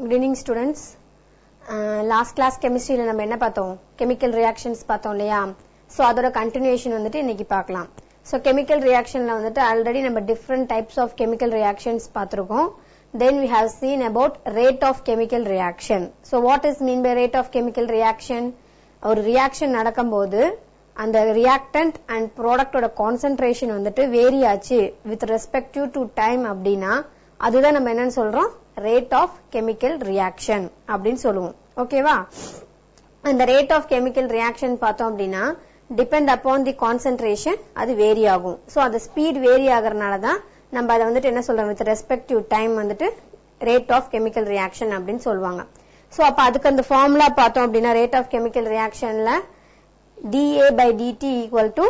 Good evening students. Last class chemistry la நம்ம என்ன பார்த்தோம்? Chemical reactions பார்த்தோம் இல்லையா? So அதோட continuation வந்துட்டு இன்னைக்கு பார்க்கலாம். So chemical reaction ல வந்துட்டு already நம்ம different types of chemical reactions பார்த்திருக்கோம். Then we have seen about rate of chemical reaction. So what is mean by rate of chemical reaction? ஒரு reaction நடக்கும்போது அந்த reactant and product ஓட concentration வந்துட்டு vary ஆச்சு with respect to time அப்படினா அதுதான் நம்ம என்னன்னு சொல்றோம் rate of chemical reaction அப்படினு சொல்லுவோம் ஓகேவா அந்த rate of chemical reaction பார்த்தோம் அப்படினா depend upon the concentration அது vary ஆகும் சோ அந்த speed vary ஆகறனால தான் நம்ம அத வந்துட்டு என்ன சொல்றோம் with respect to time வந்துட்டு rate of chemical reaction அப்படினு சொல்வாங்க சோ அப்ப அதுக்கு அந்த ஃபார்முலா பார்த்தோம் அப்படினா rate of chemical reactionல dA by dt equal to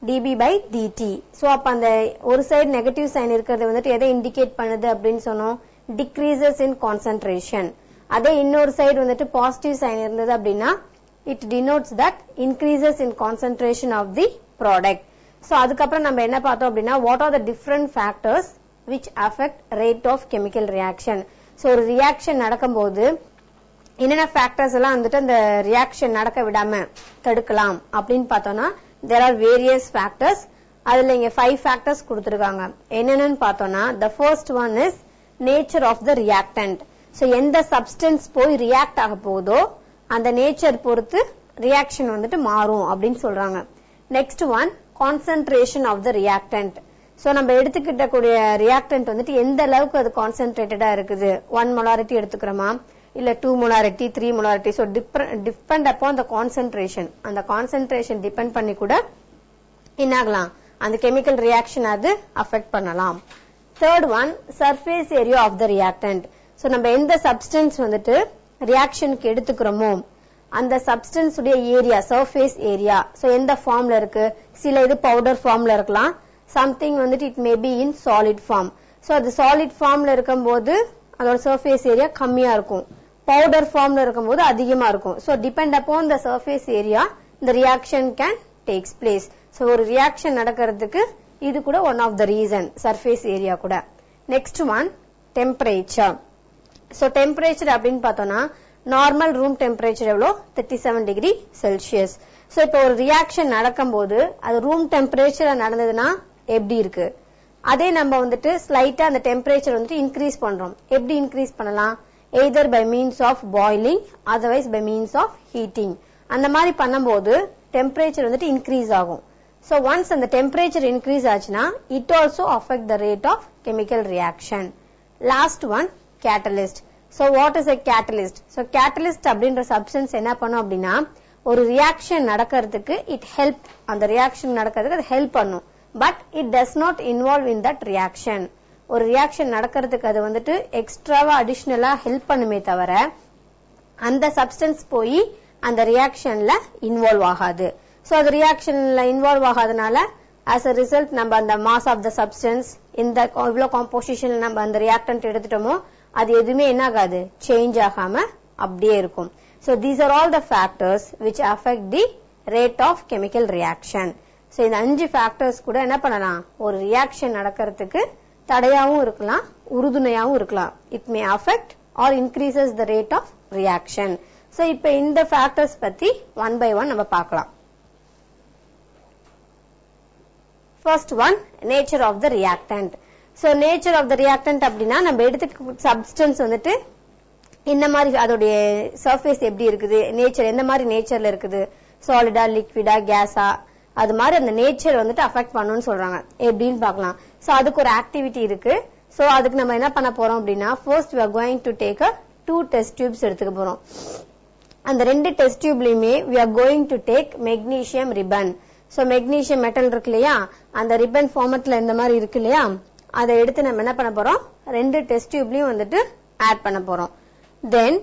dB by dt so அப்ப அந்த ஒரு சைடு நெகட்டிவ் சைன் இருக்குது வந்துட்டு எதை இண்டிகேட் பண்ணுது அப்படினு சொன்னோம் decreases in concentration அதே இன்னொரு சைடு வந்துட்டு பாசிட்டிவ் சைன் இருந்தது அப்படினா it denotes that increases in concentration of the product so அதுக்கு அப்புறம் நம்ம என்ன பார்த்தோம் அப்படினா what are the different factors which affect rate of chemical reaction so ஒரு ரியாக்ஷன் நடக்கும்போது என்னென்ன ஃபேக்டர்ஸ் எல்லாம் வந்துட்டு அந்த ரியாக்ஷன் நடக்க விடாம தடுக்கலாம் அப்படினு பார்த்தோம்னா there are various factors அதுல இங்க 5 factors கொடுத்திருக்காங்க என்னென்னன்னு பார்த்தோம்னா the first one is nature of the reactant so எந்த substance போய் react ஆக போதோ அந்த நேச்சர் பொறுத்து ரியாக்ஷன் வந்துட்டு மாறும் அப்படினு சொல்றாங்க next one concentration of the reactant so நம்ம எடுத்துக்கிட்ட கூடிய reactant வந்துட்டு எந்த அளவுக்கு அது கான்சென்ட்ரேட்டடா இருக்குது 1 molarity எடுத்துக்கறோமா இல்ல 2 molarity 3 molarity so depend upon the concentration அந்த concentration depend பண்ணி கூட என்னாகலாம் அந்த chemical reaction அது affect பண்ணலாம் third one surface area of the reactant so நம்ம எந்த substance வந்துட்டு reactionக்கு எடுத்துக்கறோமோ அந்த substance உடைய area surface area so எந்த ஃபார்ம்ல இருக்கு சில இது powder ஃபார்ம்ல இருக்கலாம் something வந்துட்டு it may be in solid form so அது solid formல இருக்கும்போது அதோட surface area கம்மியா இருக்கும் powder formல இருக்கும்போது அதிகமா இருக்கும் so depend upon the surface area the reaction can takes place so ஒரு reaction நடக்கிறதுக்கு இது கூட one of the reason surface area கூட next one temperature so temperature அப்படினு பார்த்தோம்னா normal room temperature எவ்வளோ 37 degree celsius so இப்போ ஒரு reaction நடக்கும்போது அது room temperature நடந்ததுனா எப்படி இருக்கு அதே நம்ம வந்துட்டு ஸ்லைட்டா அந்த டெம்பரேச்சர் வந்துட்டு இன்க்ரீஸ் பண்றோம் எப்படி இன்க்ரீஸ் பண்ணலாம் either by means of boiling otherwise by means of heating அந்த மாதிரி பண்ணும்போது டெம்பரேச்சர் வந்துட்டு இன்க்ரீஸ் ஆகும் so once அந்த டெம்பரேச்சர் இன்க்ரீஸ் ஆச்சுனா it also affect the rate of chemical reaction last one catalyst so what is a catalyst so catalyst அப்படின்ற substance என்ன பண்ணும் அப்படினா ஒரு ரியாக்ஷன் நடக்கிறதுக்கு it help அந்த ரியாக்ஷன் நடக்கிறதுக்கு அது ஹெல்ப் பண்ணும் but it does not involve in that reaction ஒரு ரியாக்ஷன் நடக்கிறதுக்கு அது வந்துட்டு எக்ஸ்ட்ராவா அடிஷனலா ஹெல்ப் பண்ணுமே தவிர அந்த சப்ஸ்டன்ஸ் போய் அந்த ரியாக்ஷன்ல இன்வால்வ் ஆகாது சோ அது ரியாக்ஷன்ல இன்வால்வ் ஆகாதனால as a result நம்ம அந்த mass of the substance இந்த இவ்ளோ காம்போசிஷன்ல நம்ம அந்த ரியாக்டன்ட் எடுத்துட்டோமோ அது எதுமே என்ன ஆகாது சேஞ்ச் ஆகாம அப்படியே இருக்கும் so these are all the factors which affect the rate of chemical reaction so இந்த 5 factors கூட என்ன பண்ணலாம் ஒரு ரியாக்ஷன் நடக்கிறதுக்கு தடையாவும் இருக்கலாம் உறுதுணையாவும் இருக்கலாம் it may affect or increases the rate of reaction so இப்போ இந்த factors பத்தி one by one நம்ம பார்க்கலாம் first one nature of the reactant so nature of the reactant அப்படினா நம்ம எடுத்துக்க substance வந்துட்டு இந்த மாதிரி அதோட surface எப்படி இருக்குது நேச்சர் எந்த மாதிரி நேச்சர்ல இருக்குது சாலிடா லிக்விடா கேஸா அது மாதிரி அந்த நேச்சர் வந்துட்டு அஃபெக்ட் பண்ணுன்னு சொல்றாங்க எப்படின்னு பார்க்கலாம் சோ அதுக்கு ஒரு ஆக்டிவிட்டி இருக்கு சோ அதுக்கு நம்ம என்ன பண்ண போறோம் அப்படினா first we are going to take a 2 test tubes எடுத்துக்க போறோம் அந்த ரெண்டு டெஸ்ட் டியூப்லயுமே we are going to take magnesium ribbon so magnesium metal இருக்கு இல்லையா அந்த ribbon ஃபார்மட்ல இந்த மாதிரி இருக்கு இல்லையா அதை எடுத்து நம்ம என்ன பண்ண போறோம் ரெண்டு டெஸ்ட் டியூப்லயும் வந்துட்டு ஆட் பண்ண போறோம் then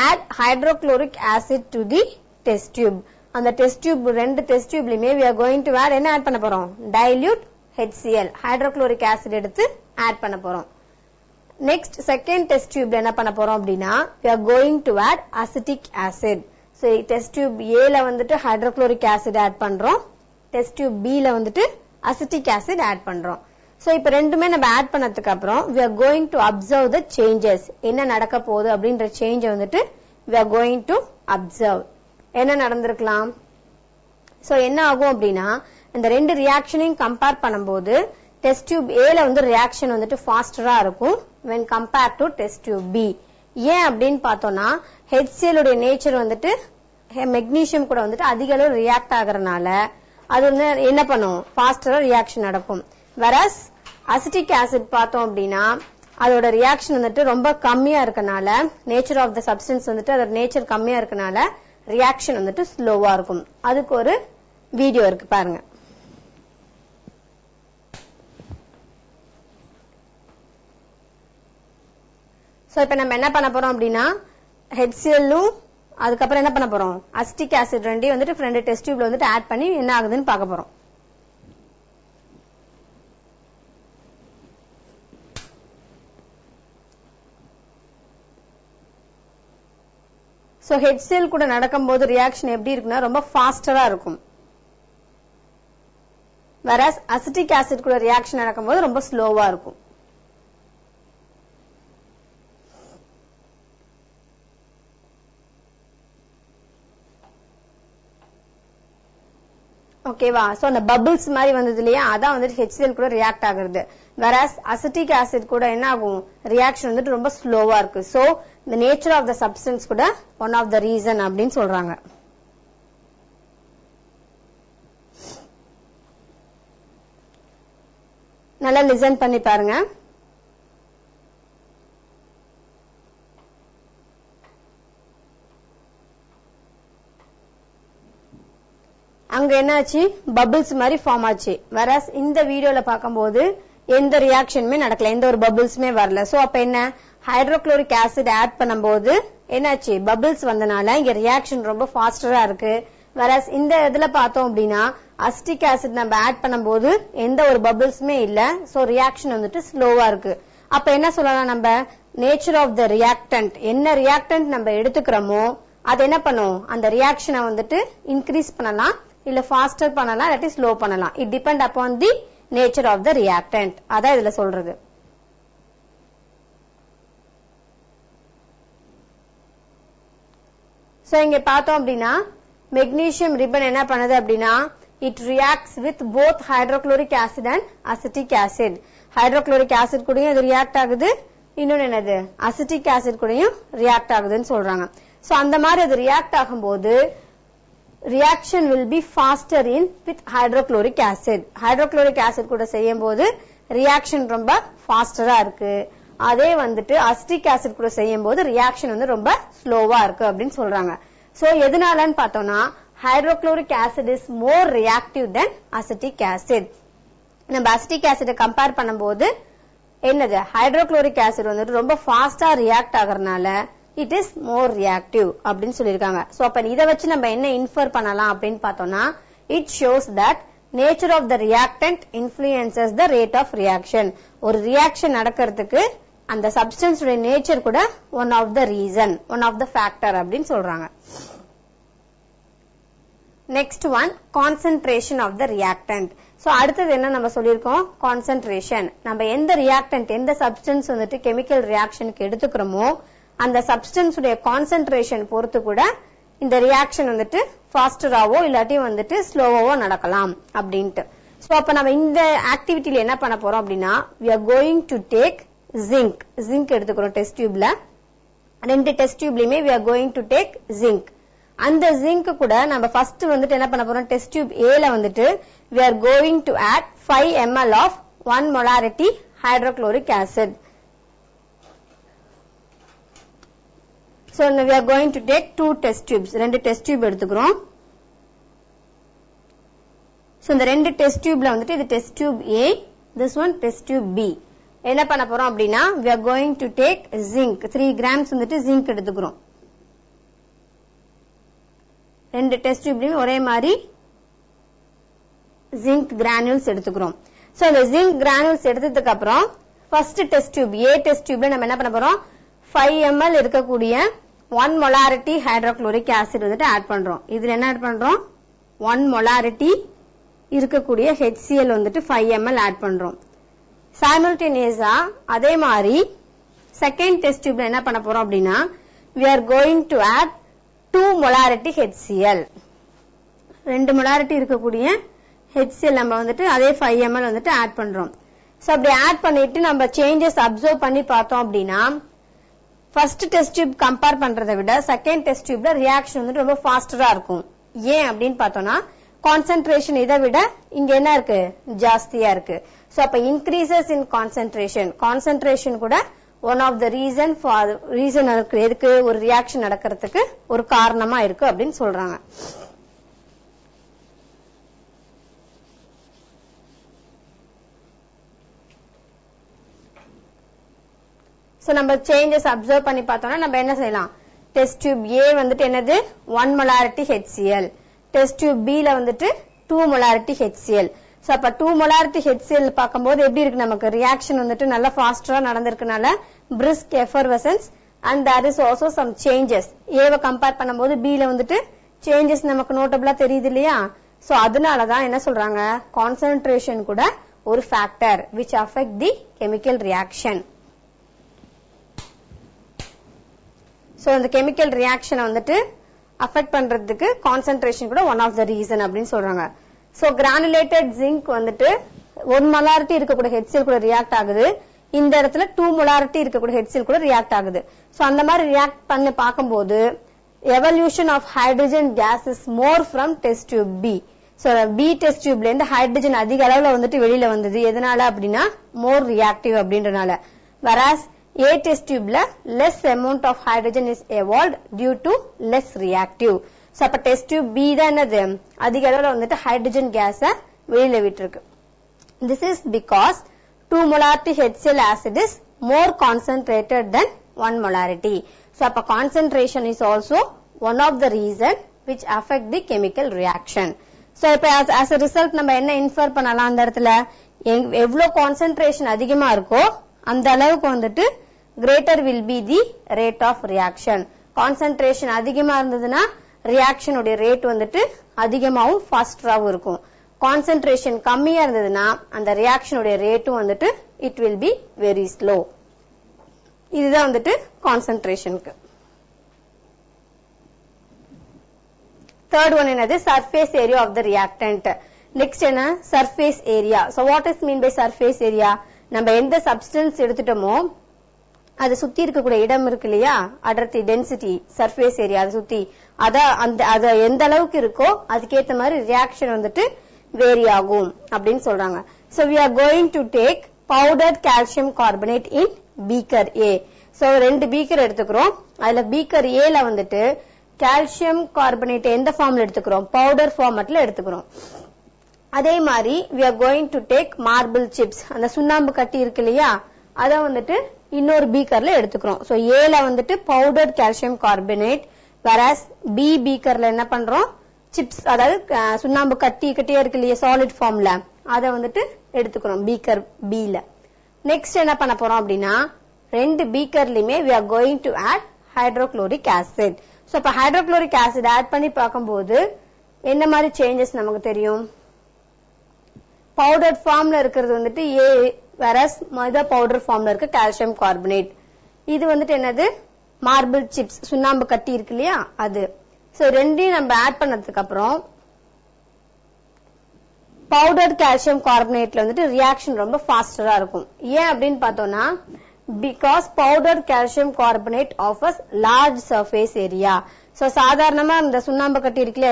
add hydrochloric acid to the test tube அந்த டெஸ்ட் டியூப் ரெண்டு டெஸ்ட் டியூப்லயுமே we are going to add என்ன ஆட் பண்ண போறோம் dilute HCl hydrochloric acid எடுத்து ஆட் பண்ண போறோம் next second test tube என்ன பண்ண போறோம் அப்படினா we are going to add acetic acid so test tube A ல வந்துட்டு hydrochloric acid ஆட் பண்றோம் test tube B ல வந்துட்டு acetic acid ஆட் பண்றோம் சோ இப்போ ரெண்டுமே நம்ம ஆட் பண்ணதுக்கு அப்புறம் we are going to observe the changes. என்ன நடக்க போகுது அப்படின்ற சேஞ்ச் வந்துட்டு we are going to observe. என்ன நடந்திருக்கலாம்? சோ என்ன ஆகும் அப்படின்னா இந்த ரெண்டு ரியாக்ஷனையும் கம்பேர் பண்ணும்போது டெஸ்ட் டியூப் A ல வந்து ரியாக்ஷன் வந்துட்டு ஃபாஸ்டரா இருக்கும் when compared to test tube B. ஏன் அப்படின்னு பார்த்தோம்னா HCl உடைய நேச்சர் வந்துட்டு மெக்னீசியம் கூட வந்துட்டு அதிக அளவு ரியாக்ட் ஆகுறதுனால அது வந்து என்ன பண்ணும்? ஃபாஸ்டரா ரியாக்ஷன் நடக்கும். whereas அசிட்டிக் ஆசிட் பார்த்தோம் அப்படின்னா அதோட ரியாக்ஷன் வந்துட்டு ரொம்ப கம்மியா இருக்கனால நேச்சர் ஆஃப் த சப்ஸ்டன்ஸ் வந்துட்டு அதோட நேச்சர் கம்மியா இருக்கனால ரியாக்ஷன் வந்துட்டு ஸ்லோவா இருக்கும். அதுக்கு ஒரு வீடியோ இருக்கு பாருங்க. சோ இப்ப நம்ம என்ன பண்ண போறோம் அப்படின்னா HCl-ம் அதுக்கப்புறம் என்ன பண்ண போறோம்? அசிட்டிக் ஆசிட் ரெண்டையும் வந்துட்டு ரெண்டு டெஸ்ட் டியூப்ல வந்துட்டு ஆட் பண்ணி என்ன ஆகுதுன்னு பார்க்க போறோம். சோ HCl கூட நடக்கும்போது ரியாக்ஷன் எப்படி இருக்குன்னா ரொம்ப ஃபாஸ்டரா இருக்கும். whereas அசிட்டிக் ஆசிட் கூட ரியாக்ஷன் நடக்கும்போது ரொம்ப ஸ்லோவா இருக்கும். ஓகேவா? சோ அந்த பபிள்ஸ் மாதிரி வந்தது இல்லையா, அதான் வந்துட்டு HCl கூட ரியாக்ட் ஆகுறது. whereas அசிட்டிக் ஆசிட் கூட என்ன ஆகும்? ரியாக்ஷன் வந்துட்டு ரொம்ப ஸ்லோவா இருக்கு. So the nature of the substance கூட one of the reason அப்படின்னு சொல்றாங்க. நல்லா லிசன் பண்ணி பாருங்க. அங்க என்னாச்சு? பபிள்ஸ் மாதிரி ஃபார்ம் ஆச்சு. whereas இந்த வீடியோல பார்க்கும்போது எந்த ரியாக்ஷனுமே நடக்கல, எந்த ஒரு பபிள்ஸுமே வரல. சோ அப்ப என்ன? ஹைட்ரோகுளோரிக் ஆசிட் ஆட் பண்ணும்போது என்னாச்சு? பபிள்ஸ் வந்தனால இங்க ரியாக்ஷன் ரொம்ப ஃபாஸ்டரா இருக்கு. whereas இந்த இதுல பார்த்தோம் அப்படின்னா அசிட்டிக் ஆசிட் நம்ம ஆட் பண்ணும்போது எந்த ஒரு பபிள்ஸுமே இல்ல. சோ ரியாக்ஷன் வந்துட்டு ஸ்லோவா இருக்கு. அப்ப என்ன சொல்லலாம் நம்ம? நேச்சர் ஆஃப் த ரியாக்டன்ட், என்ன ரியாக்டன்ட் நம்ம எடுத்துக்கிறோமோ அது என்ன பண்ணும்? அந்த ரியாக்ஷனை வந்துட்டு இன்க்ரீஸ் பண்ணலாம், இல்ல ஃபாஸ்டர் பண்ணலாம், இல்லாட்டி ஸ்லோ பண்ணலாம். It depend upon the nature of the reactant. அதான் இதுல சொல்றது. சோ இங்க பார்த்தோம் அப்படின்னா மெக்னீசியம் ரிப்பன் என்ன பண்ணுது அப்படின்னா it reacts with both hydrochloric acid and acetic acid. Hydrochloric acid கூடயும் இது ரியாக்ட் ஆகுது, இன்னொன்னு என்னது? அசிட்டிக் ஆசிட் கூடயும் ரியாக்ட் ஆகுதுன்னு சொல்றாங்க. சோ அந்த மாதிரி அது ரியாக்ட் ஆகும்போது reaction will be faster in with hydrochloric acid. hydrochloric acid கூட செய்யும்போது reaction ரொம்ப ஃபாஸ்டரா இருக்கு. அதே வந்துட்டு அசிட்டிக் ஆசிட் கூட செய்யும்போது reaction வந்து ரொம்ப ஸ்லோவா இருக்கு அப்படின்னு சொல்றாங்க. சோ எதனாலன்னு பார்த்தோம்னா hydrochloric acid is more reactive than acetic acid. நம்ம அசிட்டிக் ஆசிட கம்பேர் பண்ணும்போது என்னது? ஹைட்ரோகுளோரிக் ஆசிட் வந்துட்டு ரொம்ப ஃபாஸ்டா react ஆகறனால it is more reactive அப்படின்னு சொல்லிருக்காங்க. சோ அப்ப இத வச்சு நம்ம என்ன இன்ஃபர் பண்ணலாம் அப்படின்னு பார்த்தோம்னா it shows that nature of the reactant influences the rate of reaction. ஒரு ரியாக்ஷன் நடக்கிறதுக்கு அந்த சப்ஸ்டன்ஸ் உடைய நேச்சர் கூட one of the reason, one of the factor அப்படின்னு சொல்றாங்க. next one, concentration of the reactant. So அடுத்தது என்ன நம்ம சொல்லிருக்கோம்? கான்சென்ட்ரேஷன். நம்ம எந்த ரியாக்டன்ட், எந்த சப்ஸ்டன்ஸ் வந்துட்டு கெமிக்கல் ரியாக்ஷனுக்கு எடுத்துக்கிறோமோ அந்த சப்ஸ்டன்ஸ் உடைய கான்சென்ட்ரேஷன் பொறுத்து கூட இந்த ரியாக்ஷன் வந்துட்டு ஃபாஸ்டராவோ இல்லாட்டி வந்துட்டு ஸ்லோவாவோ நடக்கலாம் அப்படின்ட்டு. சோ அப்ப நம்ம இந்த ஆக்டிவிட்டில என்ன பண்ண போறோம் அப்படின்னா we are going to take zinc எடுத்துக்கிறோம் டெஸ்ட் டியூப்ல. ரெண்டு டெஸ்ட் டியூப்லயுமே we are going to take zinc. அந்த zinc கூட நம்ம ஃபர்ஸ்ட் வந்துட்டு என்ன பண்ண போறோம்? டெஸ்ட் டியூப் A ல வந்துட்டு we are going to add 5 ml of 1 molarity hydrochloric acid. So we are going to take two test tubes. ரெண்டு டெஸ்ட் டியூப் எடுத்துக்கிறோம். சோ இந்த ரெண்டு டெஸ்ட் டியூப்ல வந்துட்டு இது test tube A, this one test tube B. என்ன பண்ண போறோம் அப்படின்னா we are going to take zinc 3 grams வந்துட்டு zinc எடுத்துக்கிறோம். ரெண்டு டெஸ்ட் டியூப்லயும் ஒரே மாதிரி zinc granules எடுத்துக்கிறோம். சோ இந்த zinc granules எடுத்ததுக்கு அப்புறம் first test tube A test டியூப்ல நம்ம என்ன பண்ண போறோம்? 5 ml இருக்கக்கூடிய 1 molarity hydrochloric acid வந்துட்டு ஆட் பண்றோம். இதுல என்ன ஆட் பண்றோம்? 1 molarity இருக்கக்கூடிய HCl வந்துட்டு 5 ml ஆட் பண்றோம். simultaneous-ஆ அதே மாதிரி செகண்ட் டெஸ்ட் டியூப்ல என்ன பண்ண போறோம் அப்படின்னா we are going to add 2 molarity HCl 2 molarity இருக்கக்கூடிய HCl நம்ம வந்துட்டு அதே 5 ml வந்துட்டு ஆட் பண்றோம். சோ அப்படி ஆட் பண்ணிட்டு நம்ம சேஞ்சஸ் அப்சர்வ் பண்ணி பார்த்தோம் அப்படின்னா ஃபர்ஸ்ட் டெஸ்ட் டியூப் கம்பேர் பண்றதை விட செகண்ட் டெஸ்ட் டியூப்ல ரியாக்ஷன் வந்து ரொம்ப ஃபாஸ்டரா இருக்கும். ஏன் அப்படின்னு பார்த்தோம்னா கான்சென்ட்ரேஷன் இதை விட இங்க என்ன இருக்கு ஜாஸ்தியா இருக்கு. சோ அப்ப இன்க்ரீசஸ் இன் கான்சென்ட்ரேஷன் கூட ஒன் ஆஃப் த ரீசன் இருக்கு எதுக்கு ஒரு ரியாக்ஷன் நடக்கிறதுக்கு ஒரு காரணமா இருக்கு அப்படின்னு சொல்றாங்க. சோ நம்ம சேஞ்சஸ் அப்சர்வ் பண்ணி பார்த்தோம்னா நம்ம என்ன செய்யலாம் டெஸ்ட் டியூப் A வந்துட்டு என்னது 1 molarity HCl test tube B ல வந்துட்டு 2 molarity HCl. சோ அப்ப 2 molarity HCl பாக்கும்போது எப்படி இருக்கு நமக்கு ரியாக்ஷன் வந்துட்டு நல்லா ஃபாஸ்டரா நடந்திருக்கனால brisk effervescence and there is also some changes. A வை கம்பேர் பண்ணும்போது B ல வந்துட்டு சேஞ்சஸ் நமக்கு நோட்டபிளா தெரியுது இல்லையா. சோ அதனால தான் என்ன சொல்றாங்க கான்சென்ட்ரேஷன் கூட ஒரு factor which affect the chemical reaction. So இந்த கெமிக்கல் ரியாக்ஷனை வந்துட்டு அஃபெக்ட் பண்றதுக்கு கான்சென்ட்ரேஷன் கூட ஒன் ஆஃப் த ரீசன் அப்படின்னு சொல்றாங்க. சோ கிரானுலேட்டட் ஜிங்க் வந்துட்டு 1 molarity இருக்கக்கூடிய HCl கூட ரியாக்ட் ஆகுது. இந்த இடத்துல 2 molarity இருக்கக்கூடிய HCl கூட ரியாக்ட் ஆகுது. சோ அந்த மாதிரி ரியாக்ட் பண்ணி பார்க்கும்போது evolution of hydrogen gas is more from test tube B. So B test டியூப்ல இருந்து ஹைட்ரஜன் அதிக அளவுல வந்துட்டு வெளியில வந்தது. எதனால அப்படின்னா மோர் ரியாக்டிவ் அப்படின்றனால. whereas A test tube la less amount of hydrogen is evolved due to less reactive. So அப்ப test tube B தான் என்னது அதிக அளவுல வந்துட்டு ஹைட்ரஜன் கேஸ வெளியில விட்டுருக்கு. This is because 2 molarity HCl acid is more concentrated than 1 molarity. So அப்ப concentration is also one of the reason which affect the chemical reaction. So இப்ப as a result நம்ம என்ன இன்ஃபர் பண்ணலாம் அந்த இடத்துல எவ்வளவு கான்சென்ட்ரேஷன் அதிகமா இருக்கோ அந்த அளவுக்கு வந்துட்டு greater will be the rate of reaction. concentration அதிகமா இருந்ததுன்னா reaction உடைய ரேட் வந்துட்டு அதிகமாவும் ஃபாஸ்டராவும் இருக்கும். concentration கம்மியா இருந்ததுன்னா அந்த reaction உடைய ரேட்டும் வந்துட்டு it will be very slow. இதுதான் வந்துட்டு concentrationக்கு. third one என்னது surface area of the reactant. next என்ன surface area. so what is mean by surface area? நம்ம எந்த சப்ஸ்டன்ஸ் எடுத்துட்டோமோ அது சுத்தி இருக்கக்கூடிய இடம் இருக்கு இல்லையா அடர்த்தி டென்சிட்டி சர்ஃபேஸ் ஏரியா அதை சுத்தி அத எந்த அளவுக்கு இருக்கோ அதுக்கேற்ற மாதிரி ரியாக்ஷன் வந்துட்டு வேரி ஆகும் அப்படின்னு சொல்றாங்க. So we are going to take powdered calcium carbonate in beaker A. So 2 beaker எடுத்துக்கிறோம். அதுல பீக்கர் A ல வந்துட்டு கால்சியம் கார்பனேட் எந்த ஃபார்ம்ல எடுத்துக்கிறோம் பவுடர் ஃபார்மட்ல எடுத்துக்கிறோம். அதே மாதிரி we are going to take marble chips அந்த சுண்ணாம்பு கட்டி இருக்கு இல்லையா அத வந்துட்டு இன்னொரு பீக்கர்ல எடுத்துக்கிறோம். சோ A ல வந்துட்டு powdered calcium carbonate whereas B பீக்கர்ல என்ன பண்றோம் சிப்ஸ் அதாவது சுண்ணாம்பு கட்டியே இருக்கு இல்லையா சாலிட் ஃபார்ம்ல அத வந்துட்டு எடுத்துக்கிறோம் பீக்கர் B ல. நெக்ஸ்ட் என்ன பண்ண போறோம் அப்படின்னா 2 பீக்கர்லயுமே we are going to add hydrochloric acid. So அப்ப hydrochloric acid ஆட் பண்ணி பார்க்கும்போது என்ன மாதிரி சேஞ்சஸ் நமக்கு தெரியும் பவுடர் ஃபார்ம்ல இருக்கிறது வந்துட்டு A whereas மைதா பவுடர் ஃபார்ம்ல இருக்க கால்சியம் கார்பனேட் இது வந்துட்டு என்னது மார்பிள் சிப்ஸ் சுண்ணாம்பு கட்டி இருக்கு இல்லையா அது. சோ ரெண்டையும் நம்ம ஆட் பண்ணதுக்கு அப்புறம் பவுடர் கால்சியம் கார்பனேட்ல வந்துட்டு ரியாக்ஷன் ரொம்ப ஃபாஸ்டரா இருக்கும். ஏன் அப்படின்னு பார்த்தோம்னா because powdered calcium carbonate offers large surface area. So சாதாரணமா இந்த சுண்ணாம்பு கட்டி இருக்குல்ல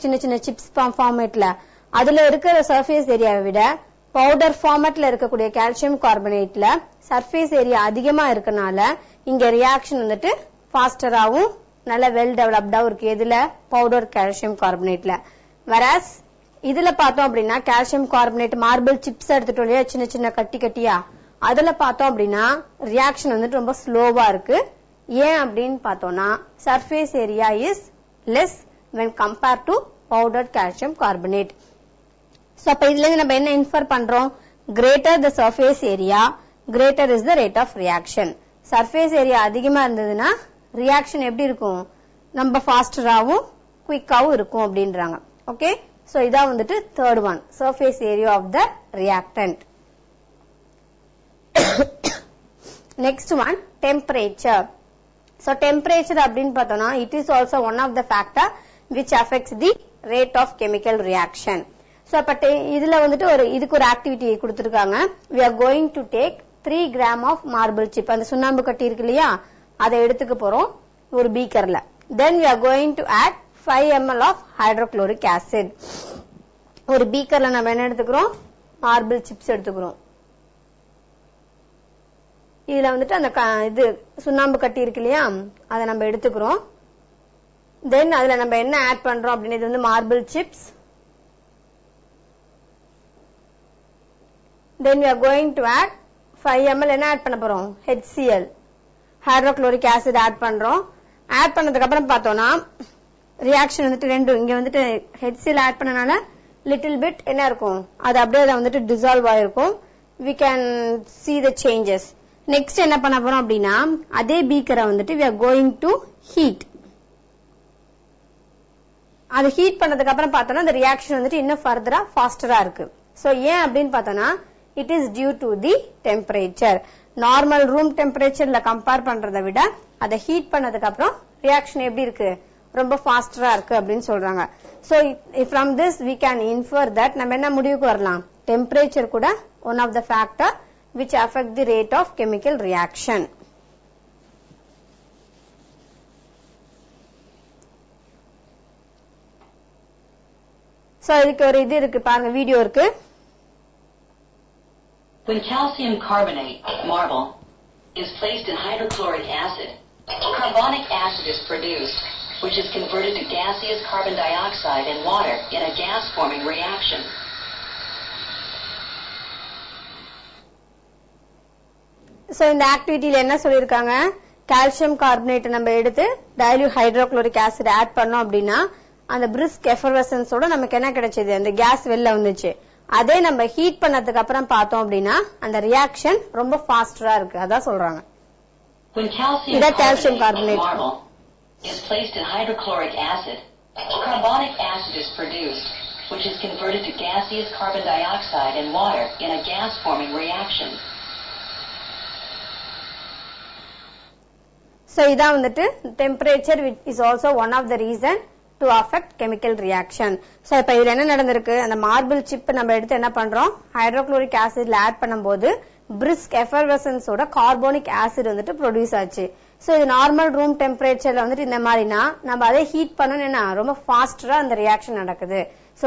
சின்ன சின்ன சிப்ஸ் ஃபார்மேட்ல அதுல இருக்கிற சர்ஃபேஸ் ஏரியாவை விட பவுடர் ஃபார்மட்ல இருக்கக்கூடிய கால்சியம் கார்பனேட்ல சர்ஃபேஸ் ஏரியா அதிகமா இருக்கனால இங்க ரியாக்ஷன் வந்துட்டு ஃபாஸ்டராவும் நல்ல வெல் டெவலப்டாவும் இருக்கு. எதுல பவுடர் கால்சியம் கார்பனேட்ல. whereas இதுல பார்த்தோம் அப்படின்னா கால்சியம் கார்பனேட் மார்பிள் சிப்ஸ் எடுத்துட்டோம் இல்லையா சின்ன சின்ன கட்டியா அதுல பார்த்தோம் அப்படின்னா ரியாக்ஷன் வந்துட்டு ரொம்ப ஸ்லோவா இருக்கு. ஏன் அப்படின்னு பார்த்தோம்னா surface area is less when compared to powdered calcium carbonate. So அப்ப இதுல இருந்து நம்ம என்ன இன்ஃபர் பண்றோம் greater the surface area greater is the rate of reaction. Surface area அதிகமா இருந்ததுன்னா ரியாக்ஷன் எப்படி இருக்கும் நம்ம ஃபாஸ்டராவும் குயிக்காவும் இருக்கும் அப்படின்றாங்க. ஓகே சோ இதான் வந்துட்டு third one surface area of the reactant. Next one, temperature. So temperature அப்படினு பார்த்தோம்னா it is also one of the factor which affects the rate of chemical reaction. So அப்ப இதுல வந்துட்டு இதுக்கு ஒரு ஆக்டிவிட்டி கொடுத்திருக்காங்க. We are going to take 3 gram of marble chip. அந்த சுண்ணாம்பு கட்டி இருக்கு இல்லையா, அதை எடுத்துக்க போறோம் ஒரு பீக்கர்ல. Then we are going to add 5 ml of hydrochloric acid. ஒரு பீக்கர்ல நம்ம என்ன எடுத்துக்கிறோம், மார்பிள் சிப்ஸ் எடுத்துக்கிறோம். இதுல வந்துட்டு அந்த இது சுண்ணாம்பு கட்டி இருக்கு இல்லையா, அதை நம்ம எடுத்துக்கிறோம். தென் அதுல நம்ம என்ன ஆட் பண்றோம் அப்படின்னு, இது வந்து marble chips. Then we are going to add 5 ml என்ன ஆட் பண்ண போறோம், HCl ஹைட்ரோகுளோரிக் ஆசிட் ஆட் பண்றோம். ஆட் பண்ணதுக்கு அப்புறம் பார்த்தோம்னா ரியாக்ஷன் வந்துட்டு ரெண்டும், இங்க வந்துட்டு HCl ஆட் பண்ணனால லிட்டில் பிட் என்ன இருக்கும், அது அப்படியே வந்துட்டு டிசால்வ் ஆயிருக்கும். we can see the changes. Next என்ன பண்ண போறோம் அப்படின்னா, அதே பீக்கரை வந்துட்டு we are going to heat. அது ஹீட் பண்ணதுக்கு அப்புறம் பார்த்தோம்னா அந்த ரியாக்ஷன் வந்துட்டு இன்னும் ஃபர்தரா ஃபாஸ்டரா இருக்கு. சோ ஏன் அப்படின்னு பார்த்தோம்னா it is due to the temperature. Normal room டெம்பரேச்சர்ல கம்பேர் பண்றதை விட அதை ஹீட் பண்ணதுக்கு அப்புறம் ரியாக்ஷன் எப்படி இருக்கு, ரொம்ப ஃபாஸ்டரா இருக்கு அப்படின்னு சொல்றாங்க. So from this we can infer that நம்ம என்ன முடிவுக்கு வரலாம், டெம்பரேச்சர் கூட one of the factor which affect the rate of chemical reaction. So இதுக்கு ஒரு இது இருக்கு பாருங்க, வீடியோ இருக்கு. When calcium carbonate, marble, is placed in hydrochloric acid, carbonic acid is produced, which is converted to gaseous carbon dioxide and water in a gas-forming reaction. So இந்த ஆக்டிவிட்டில என்ன சொல்லிருக்காங்க, calcium carbonate நம்ம எடுத்து டைல்யூட் ஹைட்ரோகுளோரிக் ஆசிட் ஆட் பண்ணோம் அப்படின்னா அந்த brisk எஃபர்வசன்ஸோட நமக்கு என்ன கிடைச்சது, அந்த கேஸ் வெளில வந்துச்சு. அதே நம்ம ஹீட் பண்ணதுக்கு அப்புறம் பார்த்தோம் அப்படின்னா அந்த ரியாக்ஷன் ரொம்ப ஃபாஸ்டரா இருக்கு, அதான் சொல்றாங்க. When calcium carbonate marble is placed in hydrochloric acid, carbonic acid is produced, which is converted to gaseous carbon dioxide and water in a gas-forming reaction. So இதான் வந்துட்டு temperature is also one of the reason to affect chemical reaction. So இப்ப இதுல என்ன நடந்திருக்கு, அந்த marble chip நம்ம எடுத்து என்ன பண்றோம், ஹைட்ரோகுளோரிக் ஆசிட்ல ஆட் பண்ணும்போது பிரிஸ்க் எஃபர்வசன்ஸோட கார்போனிக் ஆசிட் வந்துட்டு ப்ரொடியூஸ் ஆச்சு. சோ இது நார்மல் ரூம் டெம்பரேச்சர்ல வந்துட்டு இந்த மாதிரினா நம்ம அதை ஹீட் பண்ணனும்னா ரொம்ப ஃபாஸ்டரா அந்த ரியாக்ஷன் நடக்குது. So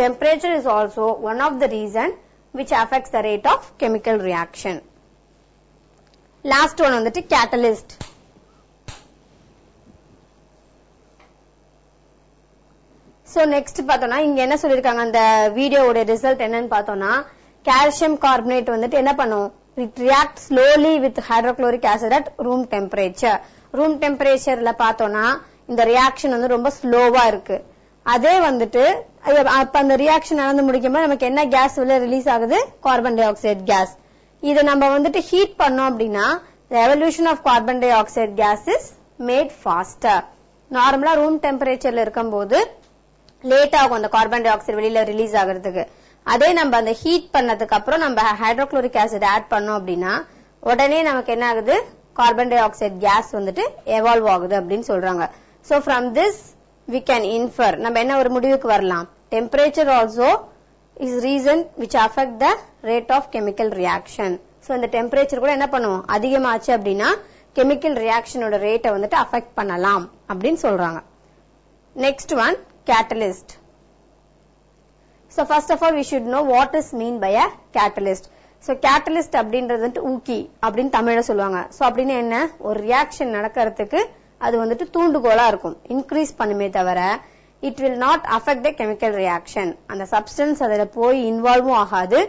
temperature is also one of the reason which affects the rate of chemical reaction. Last one வந்துட்டு catalyst. So next பார்த்தோம்னா இங்க என்ன சொல்லிருக்காங்க, அந்த வீடியோவோட ரிசல்ட் என்னன்னு பார்த்தோம்னா, கால்சியம் கார்பனேட் வந்துட்டு என்ன பண்ணும், it reacts slowly with hydrochloric acid at room temperature. Room டெம்பரேச்சர்ல பார்த்தோம்னா இந்த ரியாக்ஷன் வந்து ரொம்ப ஸ்லோவா இருக்கு. அதே வந்துட்டு அப்ப அந்த ரியாக்ஷன் நடந்து முடிக்கும்போது நமக்கு என்ன கேஸ் வெளில ரிலீஸ் ஆகுது, கார்பன் டை ஆக்சைடு கேஸ். இதை நம்ம வந்துட்டு ஹீட் பண்ணோம் அப்படின்னா the evolution of carbon dioxide gas is made faster. நார்மலா ரூம் டெம்பரேச்சர்ல இருக்கும்போது லேட் ஆகும் அந்த கார்பன் டை ஆக்சைடு வெளியில ரிலீஸ் ஆகிறதுக்கு. அதே நம்ம அந்த ஹீட் பண்ணதுக்கு அப்புறம் நம்ம ஹைட்ரோகுளோரிக் ஆசிட் ஆட் பண்ணோம் அப்படின்னா உடனே நமக்கு என்ன ஆகுது, கார்பன் டை ஆக்சைடு கேஸ் வந்துட்டு எவால்வ் ஆகுது அப்படின்னு சொல்றாங்க. So from this we can infer, நம்ம என்ன ஒரு முடிவுக்கு வரலாம், temperature also is reason which affect the rate of chemical reaction. So இந்த டெம்பரேச்சர் கூட என்ன பண்ணும், அதிகமாச்சு அப்படின்னா கெமிக்கல் ரியாக்ஷனோட ரேட்டை வந்துட்டு அஃபெக்ட் பண்ணலாம் அப்படின்னு சொல்றாங்க. Next one, catalyst. So first of all we should know what is mean by a catalyst. So catalyst அப்படின்றது வந்து ஊக்கி அப்படின்னு தமிழ்ல சொல்லுவாங்க. சோ அப்படின்னு என்ன, ஒரு ரியாக்ஷன் நடக்கிறதுக்கு அது வந்துட்டு தூண்டுகோலா இருக்கும், இன்க்ரீஸ் பண்ணுமே தவிர it will not affect the chemical reaction. அந்த சப்ஸ்டன்ஸ் அதுல போய் இன்வால்வும் ஆகாது,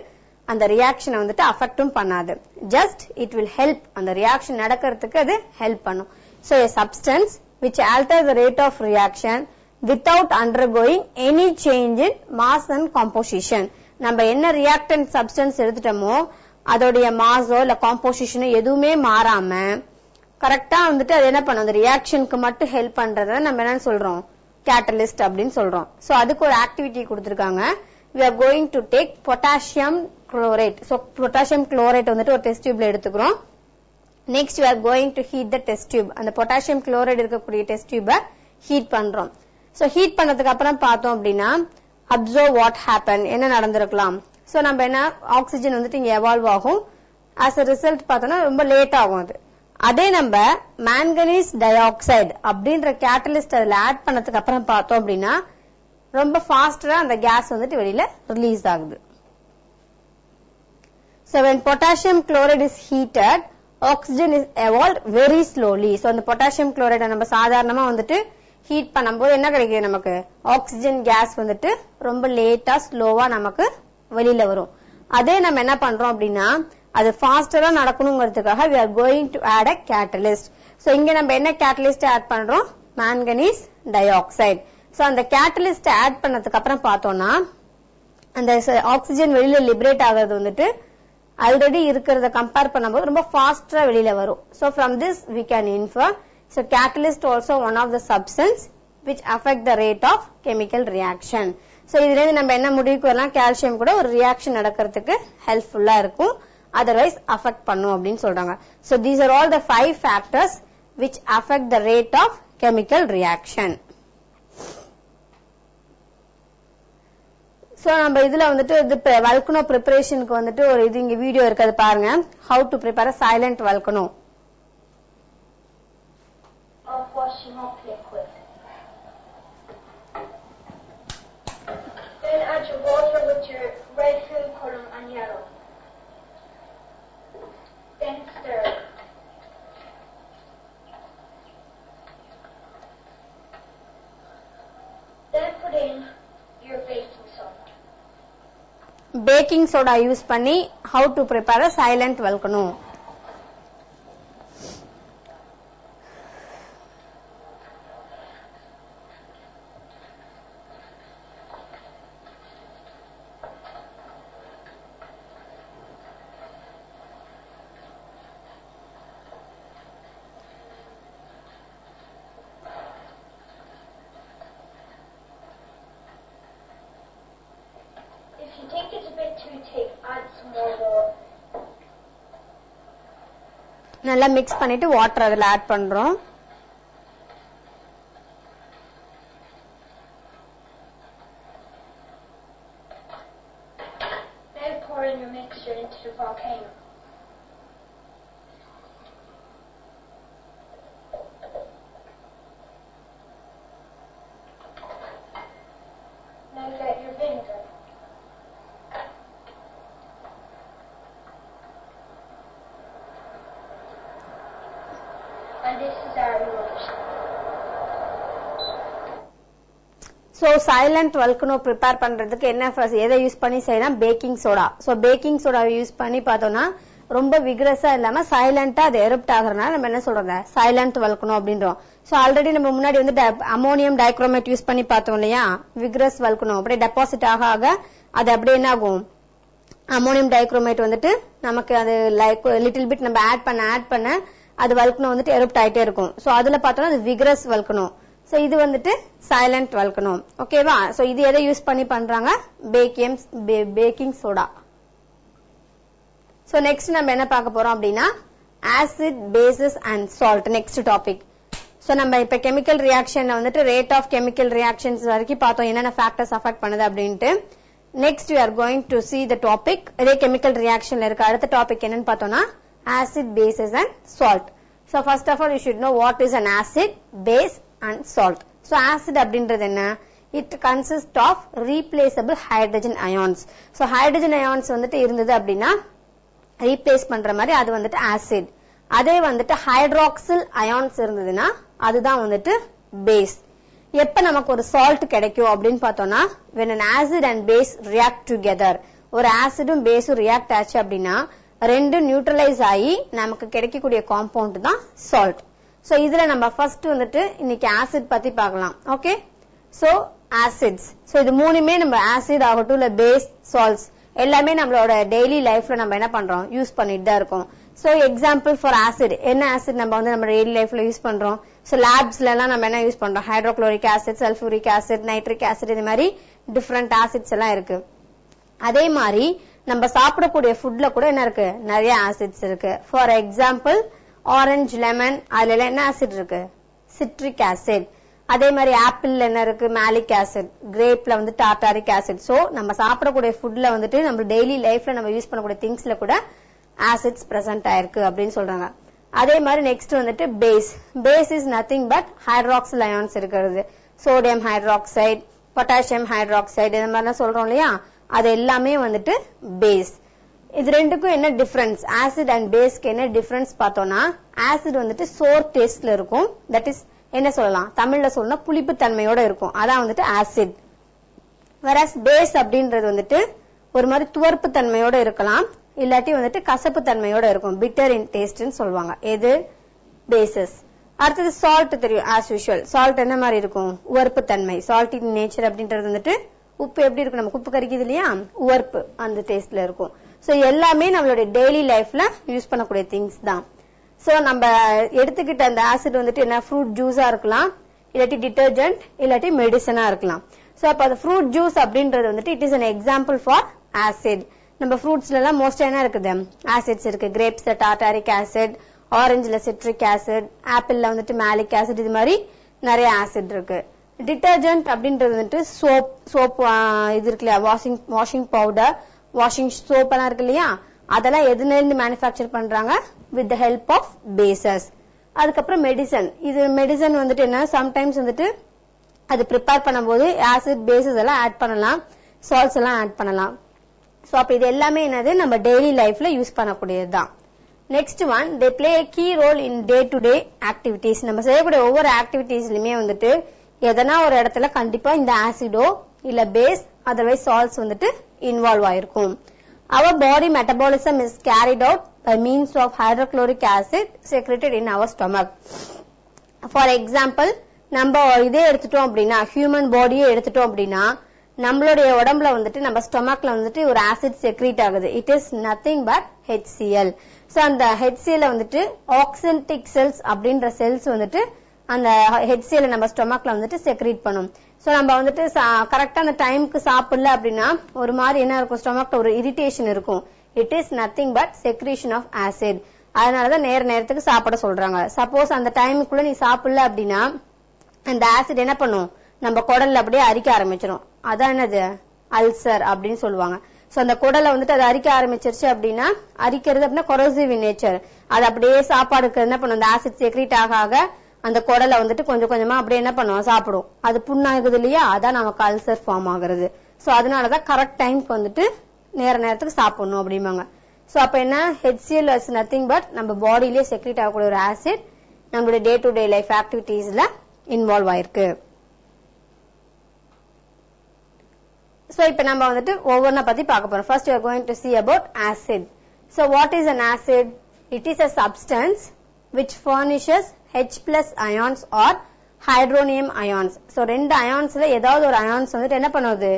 அந்த ரியாக்ஷனை வந்துட்டு அஃபெக்டும் பண்ணாது. ஜஸ்ட் it will help, அந்த ரியாக்ஷன் நடக்கிறதுக்கு அது ஹெல்ப் பண்ணும். So a substance which alters the rate of reaction without undergoing any change in mass and composition. நம்ம என்ன ரியாக்டன்ட் சப்ஸ்டன்ஸ் எடுத்துட்டோமோ அதோடைய மாஸோ இல்ல காம்போசிஷனோ எதுவுமே மாறாம கரெக்டா வந்துட்டு அது என்ன பண்ணும், அந்த ரியாக்ஷனுக்கு மட்டும் ஹெல்ப் பண்றத நம்ம என்ன சொல்றோம், கேட்டலிஸ்ட் அப்படின்னு சொல்றோம். சோ அதுக்கு ஒரு ஆக்டிவிட்டி கொடுத்திருக்காங்க. we are going to take potassium chlorate. So potassium chlorate வந்துட்டு ஒரு டெஸ்ட் டியூப்ல எடுத்துக்கிறோம். next we are going to heat the test tube. அந்த potassium chloride இருக்கக்கூடிய test tube heat பண்றோம். so heat பண்ணதுக்கு அப்புறம் பார்த்தோம் அப்படினா observe what happened, என்ன நடந்திருக்கலாம். so நம்ம என்ன ஆக்ஸிஜன் வந்துட்டு இங்க எவால்வ் ஆகும். as a result பார்த்தோம்னா ரொம்ப லேட் ஆகும். அதே நம்ம manganese dioxide அப்படின்ற கேட்டலிஸ்ட் அதுல ஆட் பண்ணதுக்கு அப்புறம் பார்த்தோம் அப்படினா ரொம்ப ஃபாஸ்டரா அந்த கேஸ் வந்துட்டு வெளியில ரிலீஸ் ஆகுது. so when potassium chloride is heated, oxygen is evolved very slowly. so அந்த potassium chloride நம்ம சாதாரணமா வந்துட்டு ஹீட் பண்ணும்போது என்ன கிடைக்குது, நமக்கு ஆக்ஸிஜன் கேஸ் வந்துட்டு ரொம்ப லேட்டா ஸ்லோவா நமக்கு வெளியில வரும். அதே நம்ம என்ன பண்றோம் அப்படின்னா அது ஃபாஸ்டரா நடக்கணுங்கிறதுக்காக we are going to add a catalyst. so இங்க நம்ம என்ன கேட்டலிஸ்ட் ஆட் பண்றோம், manganese dioxide. so அந்த கேட்டலிஸ்ட் ஆட் பண்ணதுக்கு அப்புறம் பார்த்தோம்னா அந்த ஆக்ஸிஜன் வெளியில லிபரேட் ஆகிறது வந்துட்டு ஆல்ரெடி இருக்கிறத கம்பேர் பண்ணும்போது ரொம்ப ஃபாஸ்டரா வெளியில வரும். so from this we can infer, so catalyst also one of the substance which affect the rate of chemical reaction. so இதுல இருந்து நம்ம என்ன முடிவுக்கு வரலாம், கால்சியம் கூட ஒரு ரியாக்ஷன் நடக்கிறதுக்கு ஹெல்ப்ஃபுல்லா இருக்கும், otherwise affect பண்ணும் அப்படின்னு சொல்றாங்க. so these are all the 5 factors which affect the rate of chemical reaction. so நம்ம இதுல வந்துட்டு இது வல்கனோ ப்ரிப்பரேஷனுக்கு வந்துட்டு ஒரு இது இங்க வீடியோ இருக்கு, அது பாருங்க. how to prepare a silent volcano. of washing off liquid. Then add your water with your red food color and yellow. Then stir. Then put in your baking soda. baking soda use பண்ணி how to prepare a silent volcano. If you think it's a bit too thick, add some more water. நல்லா mix பண்ணிட்டு water அதுல add பண்றோம். Now pour in your mixture into the volcano. Now get your vinegar. And this is our eruption. so silent volcano prepare பண்றதுக்கு என்ன எதை use பண்ணி செய்யலாம், baking soda. so baking soda use பண்ணி பார்த்தோம்னா ரொம்ப விக்ரஸா இல்லாம சைலண்டா அது எரப்ட் ஆகுறதுனால நம்ம என்ன சொல்றோம், சைலண்ட் volcano அப்படின்றோம். so ஆல்ரெடி நம்ம முன்னாடி வந்து அமோனியம் டைக்ரோமேட் யூஸ் பண்ணி பார்த்தோம் இல்லையா, விக்ரஸ் volcano. அப்படியே டெபாசிட் ஆக ஆக அது அப்படியே என்ன ஆகும், அமோனியம் டைக்ரோமேட் வந்துட்டு நமக்கு அது லைக் லிட்டில் பிட் நம்ம ஆட் பண்ண அது volcano வந்துட்டு எரப்ட் ஆயிட்டே இருக்கும். so அதுல பார்த்தோம்னா அது விக்ரஸ் volcano. so இது வந்துட்டு சைலண்ட் volcano. ஓகேவா. so இது எதை யூஸ் பண்ணி பண்றாங்க, பேக்கிங் சோடா. so நெக்ஸ்ட் நம்ம என்ன பார்க்க போறோம் அப்படின்னா acid, bases and salt, next topic. so நம்ம இப்ப கெமிக்கல் ரியாக்ஷன்ல வந்துட்டு ரேட் ஆஃப் கெமிக்கல் ரியாக்ஷன்ஸ் வரைக்கும் பார்த்தோம், என்னென்ன ஃபேக்டர்ஸ் அஃபெக்ட் பண்ணுது அப்படின்ட்டு. Next we are going to see the topic, இதே கெமிக்கல் ரியாக்ஷன்ல இருக்க அடுத்த டாபிக் என்னன்னு பார்த்தோம்னா acid, bases and salt. so first of all you should know what is an acid, base and salt. so acid அப்படின்றது என்ன, it consists of replaceable hydrogen ions. so hydrogen ions வந்துட்டு இருந்தது அப்படின்னா replace பண்ற மாதிரி அது வந்துட்டு acid. அதே வந்துட்டு ஹைட்ராக்சில் அயான்ஸ் இருந்ததுன்னா அதுதான் வந்துட்டு பேஸ். எப்ப நமக்கு ஒரு சால்ட் கிடைக்கும் அப்படின்னு பார்த்தோம்னா when an acid and base react together, ஒரு ஆசிடும் பேஸும் ரியாக்ட் ஆச்சு அப்படின்னா ரெண்டு நியூட்ரலைஸ் ஆகி நமக்கு கிடைக்கக்கூடிய காம்பவுண்ட் தான் சால்ட். சோ இதுல நம்ம ஃபர்ஸ்ட் வந்துட்டு இன்னைக்கு ஆசிட் பத்தி பார்க்கலாம். ஓகே. சோ ஆசிட்ஸ், சோ இது மூணுமே நம்ம ஆசிட் ஆகட்டும் இல்ல பேஸ், சால்ட்ஸ் எல்லாமே நம்மளோட டெய்லி லைஃப்ல நம்ம என்ன பண்றோம், யூஸ் பண்ணிட்டு தான் இருக்கோம். சோ எக்ஸாம்பிள் ஃபார் ஆசிட், என்ன ஆசிட் நம்ம வந்து நம்ம டெய்லி லைஃப்ல யூஸ் பண்றோம். சோ லேப்ஸ்ல எல்லாம் நம்ம என்ன யூஸ் பண்றோம், hydrochloric acid, sulphuric acid, nitric acid, இது மாதிரி டிஃபரெண்ட் ஆசிட்ஸ் எல்லாம் இருக்கு. அதே மாதிரி நம்ம சாப்பிடக்கூடிய ஃபுட்ல கூட என்ன இருக்கு, நிறைய ஆசிட்ஸ் இருக்கு. ஃபார் எக்ஸாம்பிள் ஆரஞ்சு லெமன் அதுல என்ன ஆசிட் இருக்கு சிட்ரிக் ஆசிட் அதே மாதிரி ஆப்பிள் என்ன இருக்கு மேலிக் ஆசிட் கிரேப்ல வந்து டார்டாரிக் ஆசிட் சோ நம்ம சாப்பிடக்கூடிய ஃபுட்ல வந்துட்டு நம்ம டெய்லி லைஃப்ல நம்ம யூஸ் பண்ணக்கூடிய திங்ஸ்ல கூட ஆசிட்ஸ் பிரசன்ட் ஆயிருக்கு அப்படின்னு சொல்றாங்க அதே மாதிரி நெக்ஸ்ட் வந்துட்டு base is nothing but hydroxyl ions இருக்கிறது சோடியம் ஹைட்ராக்சைடு பொட்டாசியம் ஹைட்ராக்சைடு இந்த மாதிரிலாம் சொல்றோம் இல்லையா அது எல்லாமே வந்துட்டு பேஸ் இது ரெண்டுக்கும் என்ன டிஃபரன்ஸ் ஆசிட் அண்ட் பேஸ்க்கு என்ன டிஃபரன்ஸ் பார்த்தோம்னா ஆசிட் வந்துட்டு சோர் டேஸ்ட்ல இருக்கும் தட் இஸ் என்ன சொல்லலாம் தமிழ்ல சொல்லணும் புளிப்பு தன்மையோட இருக்கும் அதான் வந்துட்டு ஆசிட் whereas பேஸ் அப்படின்றது வந்துட்டு ஒரு மாதிரி துவர்ப்பு தன்மையோட இருக்கலாம் இல்லாட்டி வந்துட்டு கசப்பு தன்மையோட இருக்கும் பிட்டர் இன் டேஸ்ட்னு சொல்லுவாங்க எது பேசஸ் அடுத்தது சால்ட் தெரியும் ஆஸ் யூஷுவல் சால்ட் என்ன மாதிரி இருக்கும் உவர்ப்பு தன்மை சால்ட் இன் நேச்சர் அப்படின்றது வந்துட்டு உப்பு எப்படி இருக்கும் நமக்கு உப்பு கறிக்குது இல்லையா உவர்ப்பு அந்த டேஸ்ட்ல இருக்கும் சோ எல்லாமே நம்மளுடைய டெய்லி லைஃப்ல யூஸ் பண்ணக்கூடிய திங்ஸ் தான் சோ நம்ம எடுத்துக்கிட்ட அந்த ஆசிட் வந்துட்டு என்ன ஃப்ரூட் ஜூஸா இருக்கலாம் இல்லாட்டி டிட்டர்ஜென்ட் இல்லாட்டி மெடிசனா இருக்கலாம் சோ அப்ப அந்த ஃப்ரூட் ஜூஸ் அப்படின்றது வந்துட்டு it is an example for acid நம்ம ஃப்ரூட்ஸ்ல எல்லாம் மோஸ்டா என்ன இருக்குது ஆசிட்ஸ் இருக்கு கிரேப்ஸ்ல டார்டாரிக் ஆசிட் ஆரஞ்சுல சிட்ரிக் ஆசிட் ஆப்பிள்ல வந்துட்டு மேலிக் ஆசிட் இது மாதிரி நிறைய ஆசிட் இருக்கு டிட்டர்ஜென்ட் அப்படின்றது வந்துட்டு சோப் இது இருக்கு இல்லையா வாஷிங் பவுடர் வாஷிங் சோப் எல்லாம் இருக்கு இல்லையா அதெல்லாம் எதுல இருந்து மேனுஃபேக்சர் பண்றாங்க with the help of bases அதுக்கப்புறம் மெடிசன் வந்துட்டு என்ன சம்டைம்ஸ் வந்துட்டு அது ப்ரிப்பேர் பண்ணும்போது ஆசிட் பேசஸ் எல்லாம் ஆட் பண்ணலாம் சால்ட்ஸ் எல்லாம் ஆட் பண்ணலாம் சோ அப்ப இது எல்லாமே என்னது நம்ம டெய்லி லைஃப்ல யூஸ் பண்ணக்கூடியதுதான் next one they play a key role in day to day activities நம்ம செய்யக்கூடிய ஒவ்வொரு ஆக்டிவிட்டீஸ்லயுமே வந்துட்டு எதனா ஒரு இடத்துல கண்டிப்பா இந்த ஆசிடோ இல்ல பேஸ் அதர்வைஸ் சால்ட்ஸ் வந்துட்டு இன்வால்வ் ஆயிருக்கும் our body metabolism is carried out by means of hydrochloric acid secreted in our stomach for example நம்ம இதே எடுத்துட்டோம் அப்படின்னா ஹியூமன் பாடியே எடுத்துட்டோம் அப்படின்னா நம்மளுடைய உடம்புல வந்துட்டு நம்ம ஸ்டொமக்ல வந்துட்டு ஒரு ஆசிட் செக்ரீட் ஆகுது it is nothing but HCl so அந்த HCl வந்துட்டு ஆக்சன்டிக் செல்ஸ் அப்படின்ற செல்ஸ் வந்துட்டு அந்த HCl நம்ம ஸ்டொமக்ல வந்துட்டு செக்ரீட் பண்ணும் சோ நம்ம வந்துட்டு கரெக்டா அந்த டைமுக்கு சாப்பிடல அப்படின்னா ஒரு மாதிரி என்ன இருக்கும் ஸ்டொமக்ல ஒரு இரிட்டேஷன் இருக்கும் it is nothing but secretion of acid அதனாலதான் நேரத்துக்கு சாப்பிட சொல்றாங்க சப்போஸ் அந்த டைமுக்குள்ள நீ சாப்பிடல அப்படின்னா அந்த ஆசிட் என்ன பண்ணும் நம்ம குடல்ல அப்படியே அரிக்க ஆரம்பிச்சிடும் அதான் என்னது அல்சர் அப்படின்னு சொல்லுவாங்க சோ அந்த குடலை வந்துட்டு அது அரிக்க ஆரம்பிச்சிருச்சு அப்படின்னா அரிக்கிறது அப்படின்னா கொரோசிவ் இன் நேச்சர் அது அப்படியே சாப்பாடுக்கு என்ன பண்ணும் அந்த ஆசிட் செக்ரீட் ஆக அந்த குடலை வந்துட்டு கொஞ்சம் கொஞ்சமா அப்படியே என்ன பண்ணுவோம் சாப்பிடும் அது புண்ணாகுது இல்லையா அதான் நமக்கு அல்சர் ஃபார்ம் ஆகுறது சோ அதனாலதான் கரெக்ட் டைம்க்கு வந்துட்டு நேரத்துக்கு சாப்பிடணும் அப்படிம்பாங்க சோ அப்ப என்ன HCl இஸ் நத்திங் பட் நம்ம பாடியிலேயே செக்ரீட் ஆகக்கூடிய ஒரு ஆசிட் நம்மளுடைய டே டு டே லைஃப் ஆக்டிவிட்டீஸ்ல இன்வால்வ் ஆயிருக்கு சோ இப்ப நம்ம வந்துட்டு ஒவ்வொன்னா பத்தி பார்க்க போறோம் first we are going to see about acid so what is an acid it is a substance which furnishes H+ ions or hydronium ions so ரெண்டு ionsல ஏதாவது ஒரு ions வந்துட்டு என்ன பண்ணுது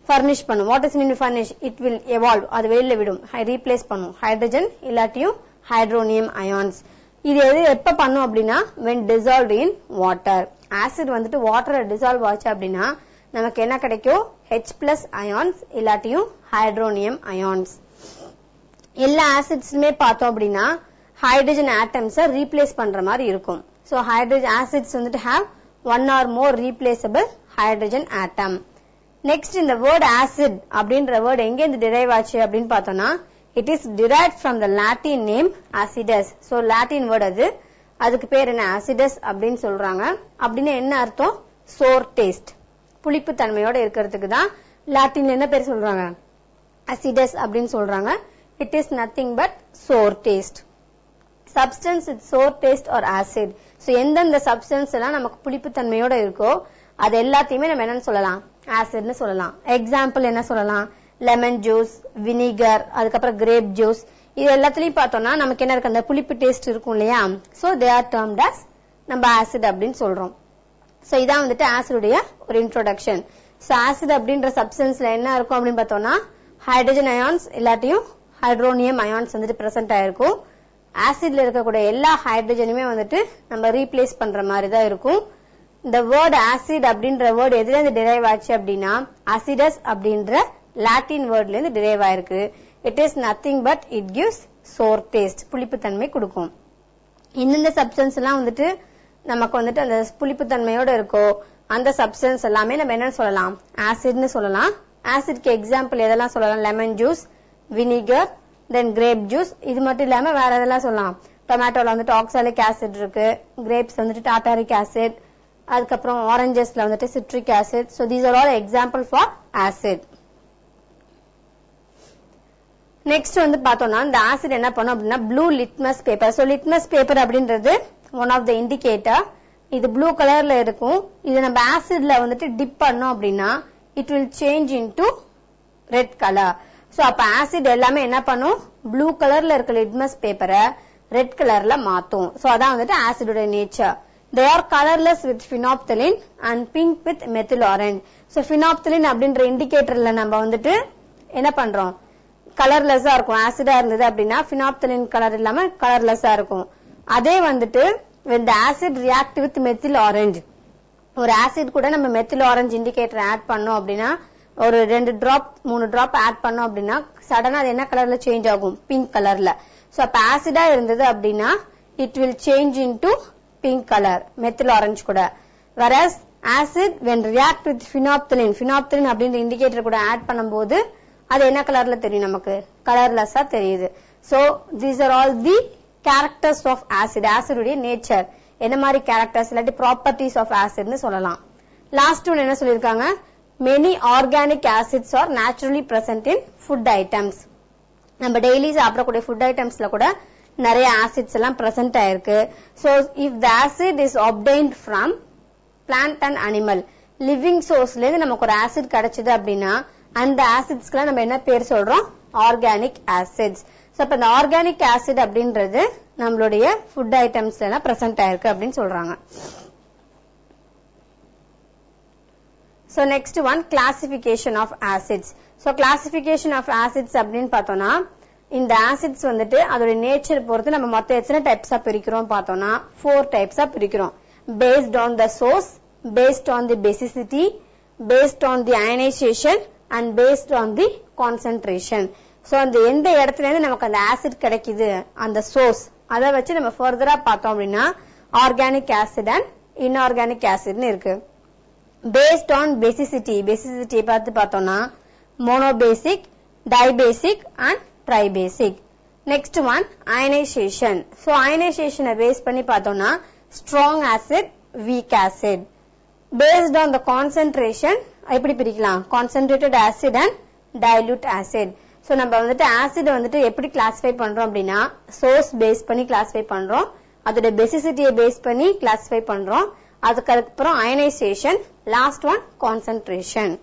furnish பண்ணும் what is mean furnish it will evolve அது வெளியில விடும் replace பண்ணும் hydrogen இல்லாட்டியும் hydronium ions இது எப்ப பண்ணும் அப்படின்னா when dissolved in water acid வந்துட்டு வாட்டர்ல டிசால்வ் ஆச்சு அப்படின்னா நமக்கு என்ன கிடைக்கும் H+ ions இல்லாட்டியும் hydronium ions எல்லா ஆசிட்ஸ்மே பார்த்தோம் அப்படின்னா ஹைட்ரஜன் ஆட்டம்ஸை ரீப்ளேஸ் பண்ற மாதிரி இருக்கும் சோ ஹைட்ரஜன் ஆசிட்ஸ் வந்துட்டு have one or more replaceable hydrogen atom next இந்த வேர்ட் ஆசிட் அப்படின்ற வேர்ட் எங்க இருந்து டிரைவ் ஆச்சு அப்படின்னு பார்த்தோம்னா it is derived from the Latin name acidus so Latin word அதுக்கு பேர் என்ன acidus அப்படின்னு சொல்றாங்க அப்படின்னு என்ன அர்த்தம் sour taste புளிப்பு தன்மையோட இருக்கிறதுக்கு தான் லாட்டின்ல என்ன பேர் சொல்றாங்க acidus அப்படின்னு சொல்றாங்க it is nothing but sour taste substance with sour taste or acid so எந்தெந்த substance எல்லாம் நமக்கு புளிப்பு தன்மையோட இருக்கோ அது எல்லாத்தையுமே நம்ம என்னன்னு சொல்லலாம் ஆசிட்னு சொல்லலாம் எக்ஸாம்பிள் என்ன சொல்லலாம் லெமன் ஜூஸ் வினிகர் அதுக்கப்புறம் கிரேப் ஜூஸ் இது எல்லாத்துலயும் பார்த்தோம்னா நமக்கு என்ன இருக்கு அந்த புளிப்பு டேஸ்ட் இருக்கும் இல்லையா so they are termed as நம்ம ஆசிட் அப்படின்னு சொல்றோம் சோ இதான் வந்துட்டு ஆசிடுடைய ஒரு இன்ட்ரோடக்ஷன் சோ ஆசிட் அப்படின்ற சப்ஸ்டன்ஸ்ல என்ன இருக்கும் அப்படின்னு பார்த்தோம்னா ஹைட்ரஜன் அயான்ஸ் இல்லாட்டியும் ஹைட்ரோனியம் அயான்ஸ் வந்துட்டு பிரசன்ட் ஆயிருக்கும் ஆசிட்ல இருக்கக்கூடிய எல்லா ஹைட்ரஜனுமே வந்துட்டு நம்ம ரீப்ளேஸ் பண்ற மாதிரி தான் இருக்கும் இந்த வேர்ட் ஆசிட் அப்படின்ற வேர்ட் எதுல இருந்து டிரைவ் ஆச்சு அப்படின்னா acidus அப்படின்ற லாட்டின் வேர்ட்ல இருந்து டிரைவ் ஆயிருக்கு it is nothing but it gives sour taste புளிப்பு தன்மை கொடுக்கும் இந்த சப்ஸ்டன்ஸ் எல்லாம் வந்துட்டு நமக்கு வந்துட்டு அந்த புளிப்பு தன்மையோட இருக்கோ அந்த சப்ஸ்டன்ஸ் எல்லாமே நம்ம என்ன சொல்லலாம் ஆசிட்னு சொல்லலாம். ஆசிட்க்கு எக்ஸாம்பிள் எதெல்லாம் சொல்லலாம்? லெமன் ஜூஸ், வினிகர், தென் கிரேப் ஜூஸ். இது மட்டும் இல்லாம வேற எதெல்லாம் சொல்லலாம்? டொமேட்டோல வந்துட்டு ஆக்சாலிக் ஆசிட் இருக்கு, கிரேப்ஸ் வந்துட்டு டார்டாரிக் ஆசிட், அதுக்கப்புறம் ஆரஞ்சஸ்ல வந்துட்டு citric acid. So these are all example for acid. Next வந்து பார்த்தோம்னா இந்த ஆசிட் என்ன பண்ணும் அப்படின்னா blue litmus paper. So litmus paper அப்படின்றது ஒன் ஆஃப் த இண்டிகேட்டர். இது ப்ளூ கலர்ல இருக்கும். இது நம்ம ஆசிட்ல வந்துட்டு டிப் பண்ணோம் அப்படின்னா it will change into red colour. So அப்ப ஆசிட் எல்லாமே என்ன பண்ணும்? ப்ளூ கலர்ல இருக்க லிட்மஸ் பேப்பரை ரெட் கலர்ல மாத்தும். சோ அதான் வந்துட்டு ஆசிடோட nature. They are colorless with phenolphthalein and pink with methyl orange. So phenolphthalein அப்படின்ற இண்டிகேட்டர்ல நம்ம வந்துட்டு என்ன பண்றோம்? கலர்லெஸ்ஸா இருக்கும். ஆசிடா இருந்தது அப்படின்னா phenolphthalein கலர் இல்லாம கலர்லெஸ்ஸா இருக்கும். அதே வந்துட்டு when the acid react with methyl orange, ஒரு ஆசிட் கூட நம்ம மெத்தில் ஆரஞ்சு இண்டிகேட்டர் ஆட் பண்ணோம் அப்படின்னா ஒரு 2 டிராப் 3 டிராப் ஆட் பண்ணோம் அப்படின்னா சடனா அது என்ன கலர்ல சேஞ்ச் ஆகும்? பிங்க் கலர்ல. சோ அப்ப ஆசிடா இருந்தது அப்படின்னா it will change into pink colour methyl orange கூட. whereas acid when react with phenolphthalein அப்படின்ற இண்டிகேட்டர் கூட ஆட் பண்ணும்போது அது என்ன கலர்ல தெரியும்? நமக்கு கலர்லெஸ்ஸா தெரியுது. So these are all the characters of acid. Acid உடைய நேச்சர் என்ன மாதிரி கேரக்டர்ஸ் இல்லாட்டி ப்ராப்பர்ட்டிஸ் ஆஃப் ஆசிட்னு சொல்லலாம். லாஸ்ட் ஒன் என்ன சொல்லிருக்காங்க? many organic acids are naturally present in food items. நம்ம டெய்லி சாப்பிடக்கூடிய ஃபுட் ஐட்டம்ஸ்ல கூட நிறைய ஆசிட்ஸ் எல்லாம் பிரசன்ட் ஆயிருக்கு. So if the acid is obtained from plant and animal, living சோர்ஸ்ல இருந்து நமக்கு ஒரு ஆசிட் கிடைச்சது அப்படின்னா அந்த ஆசிட்ஸ்க்கு நம்ம என்ன பேர் சொல்றோம்? Organic acids. சோ அப்ப இந்த ஆர்கானிக் ஆசிட் அப்படின்றது நம்மளுடைய ஃபுட் ஐட்டம்ஸ்ல எல்லாம் பிரசன்ட் ஆயிருக்கு அப்படின்னு சொல்றாங்க. So next one, classification of acids. So classification of acids அப்படின்னு பார்த்தோம்னா இந்த acids வந்துட்டு அதோட நேச்சர் பொறுத்து நம்ம மொத்தம் எத்தனை டைப்ஸா பிரிக்கிறோம் பார்த்தோம்னா 4 டைப்ஸா பிரிக்கிறோம். based on the source, based on the basicity, based on the ionization and based on the concentration. So அந்த எந்த இடத்துல இருந்து நமக்கு அந்த ஆசிட் கிடைக்குது அந்த சோர்ஸ் அதை வச்சு நம்ம ஃபர்தரா பார்த்தோம் அப்படின்னா ஆர்கானிக் ஆசிட் அண்ட் இன்ஆர்கானிக் ஆசிட்னு இருக்கு. based on basicity பார்த்து பார்த்தோம்னா monobasic, dibasic and tribasic. Next one ionisation. So அயனைசேஷனை பேஸ் பண்ணி பார்த்தோம்னா strong acid, weak acid. based on the concentration எப்படி பிரிக்கலாம்? Concentrated acid and dilute acid. So நம்ம வந்துட்டு ஆசிட் வந்துட்டு எப்படி கிளாசிஃபை பண்றோம் அப்படின்னா சோர்ஸ் பேஸ் பண்ணி கிளாசிஃபை பண்றோம், அதோட பேசிசிட்டியை பேஸ் பண்ணி கிளாசிஃபை பண்றோம், அதுக்கப்புறம் ionisation, last one concentration.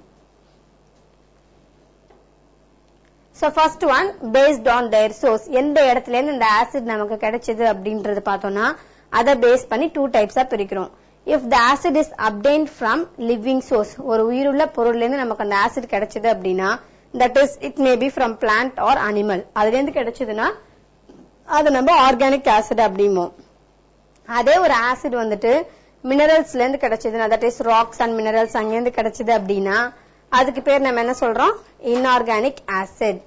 So first one based on their source, எந்த இடத்துல இருந்து இந்த ஆசிட் நமக்கு கிடைச்சது அப்படின்றது பார்த்தோம்னா அதை பேஸ் பண்ணி 2 டைப்ஸா பிரிக்கிறோம். if the acid is obtained from living source, ஒரு உயிருள்ள பொருள்ல இருந்து நமக்கு அந்த ஆசிட் கிடைச்சது அப்படின்னா that is it may be from plant or animal, அதுல இருந்து கிடைச்சதுன்னா அது நம்ம ஆர்கானிக் ஆசிட் அப்படிமோ. அதே ஒரு ஆசிட் வந்துட்டு மினரல்ஸ்ல இருந்து கிடைச்சதுன்னா that is rocks and minerals அங்க இருந்து கிடைச்சது அப்படின்னா அதுக்கு பேர் நம்ம என்ன சொல்றோம்? Inorganic acid.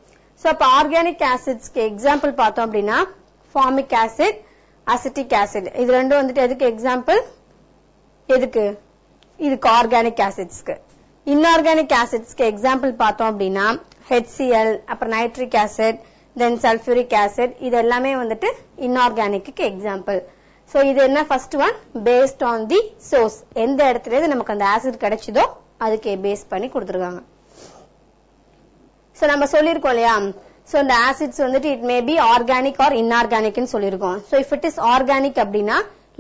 சோ அப்ப ஆர்கானிக் ஆசிட்ஸ்க்கு எக்ஸாம்பிள் பார்த்தோம் அப்படின்னா ஃபார்மிக் ஆசிட், அசிட்டிக் ஆசிட். இது ரெண்டும் வந்துட்டு எதுக்கு எக்ஸாம்பிள்? எதுக்கு? இதுக்கு ஆர்கானிக் ஆசிட்ஸ்க்கு. இன்ஆர்கானிக் ஆசிட்ஸ்க்கு எக்ஸாம்பிள் பார்த்தோம் அப்படின்னா HCl, அப்புறம் நைட்ரிக் ஆசிட், தென் சல்பூரிக் ஆசிட். இது எல்லாமே வந்துட்டு இன்ஆர்கானிக்கு எக்ஸாம்பிள். சோ இது என்ன? First one based on the source, எந்த இடத்துல இருந்து நமக்கு அந்த ஆசிட் கிடைச்சதோ அதுக்கு பேஸ் பண்ணி கொடுத்துருக்காங்க. சோ நம்ம சொல்லிருக்கோம் இல்லையா, சோ இந்த ஆசிட்ஸ் வந்துட்டு it may be organic or இன்ஆர்கானிக்னு சொல்லிருக்கோம். So if it is organic அப்படின்னா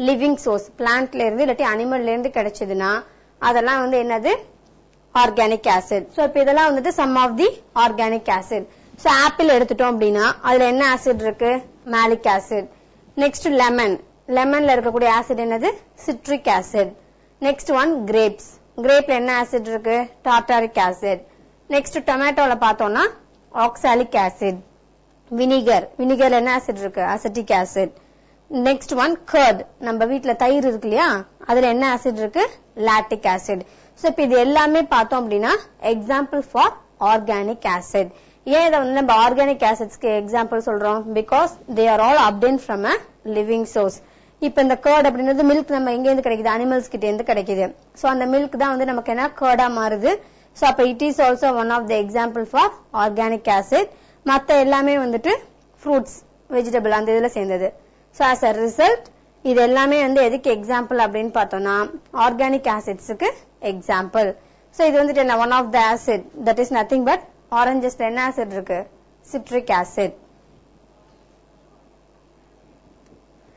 லிவிங் சோர்ஸ், பிளான்ட்ல இருந்து இல்லாட்டி அனிமல்ல இருந்து கிடைச்சதுன்னா அதெல்லாம் வந்து என்னது? Organic acid. சோ இப்ப இதெல்லாம் வந்துட்டு some of the organic acid. So apple எடுத்துட்டோம் அப்படின்னா அதுல என்ன ஆசிட் இருக்கு? Malic acid. நெக்ஸ்ட் லெமன், லெமன்ல இருக்கக்கூடிய ஆசிட் என்னது? Citric acid. Next one grapes, கிரேப்ல என்ன ஆசிட் இருக்கு? Tartaric acid. நெக்ஸ்ட் டொமேட்டோல பார்த்தோம்னா ஆக்சாலிக் ஆசிட். வினிகர், வினிகர்ல என்ன ஆசிட் இருக்கு? Acetic acid. Next one curd, நம்ம வீட்ல தயிர் இருக்கு இல்லையா, அதுல என்ன ஆசிட் இருக்கு? Lactic acid. சோ இப்ப இது எல்லாமே பார்த்தோம் அப்படின்னா எக்ஸாம்பிள் ஃபார் ஆர்கானிக் ஆசிட். ஏன் இத வந்து நம்ம ஆர்கானிக் ஆசிட்ஸ்க்கு எக்ஸாம்பிள் சொல்றோம்? Because they are all obtained from a living source. இப்ப இந்த கர்ட் அப்படின்றது மில்க் நம்ம எங்க இருந்து கிடைக்குது? அனிமல்ஸ் கிட்ட இருந்து கிடைக்குது. சோ அந்த மில்க் தான் வந்து நமக்கு என்ன கர்டா மாறுது. சோ அப்ப it is also one of the example for organic acid. மத்த எல்லாமே வந்துட்டு ஃப்ரூட்ஸ், வெஜிடபிள் அந்த இதுல சேர்ந்தது. சோ as a result இது எல்லாமே வந்து எதுக்கு எக்ஸாம்பிள் அப்படின்னு பார்த்தோம்னா ஆர்கானிக் ஆசிட்ஸ்க்கு எக்ஸாம்பிள். சோ இது வந்துட்டு என்ன one of the acid that is nothing but ஆரஞ்சஸ்ல என்ன ஆசிட் இருக்கு? Citric acid.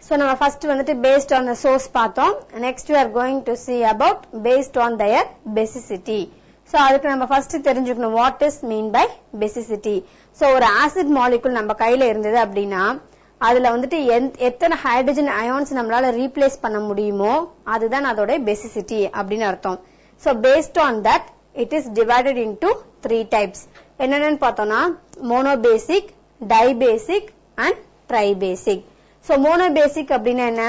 So நம்ம first வந்துட்டு based on the source பார்த்தோம். Next we are going to see about based on their basicity. So அதுக்கு நம்ம first தெரிஞ்சுக்கணும் what is mean by basicity. So ஒரு acid molecule நம்ம கையில இருந்தது அப்படின்னா அதுல வந்துட்டு எத்தனை ஹைட்ரஜன் அயான்ஸ் நம்மளால ரீப்ளேஸ் பண்ண முடியுமோ அதுதான் அதோட basicity அப்படின்னு அர்த்தம். So based on that it is divided into 3 types. என்னென்னு பார்த்தோம்னா monobasic, dibasic and tribasic. So monobasic அப்படின்னா என்ன?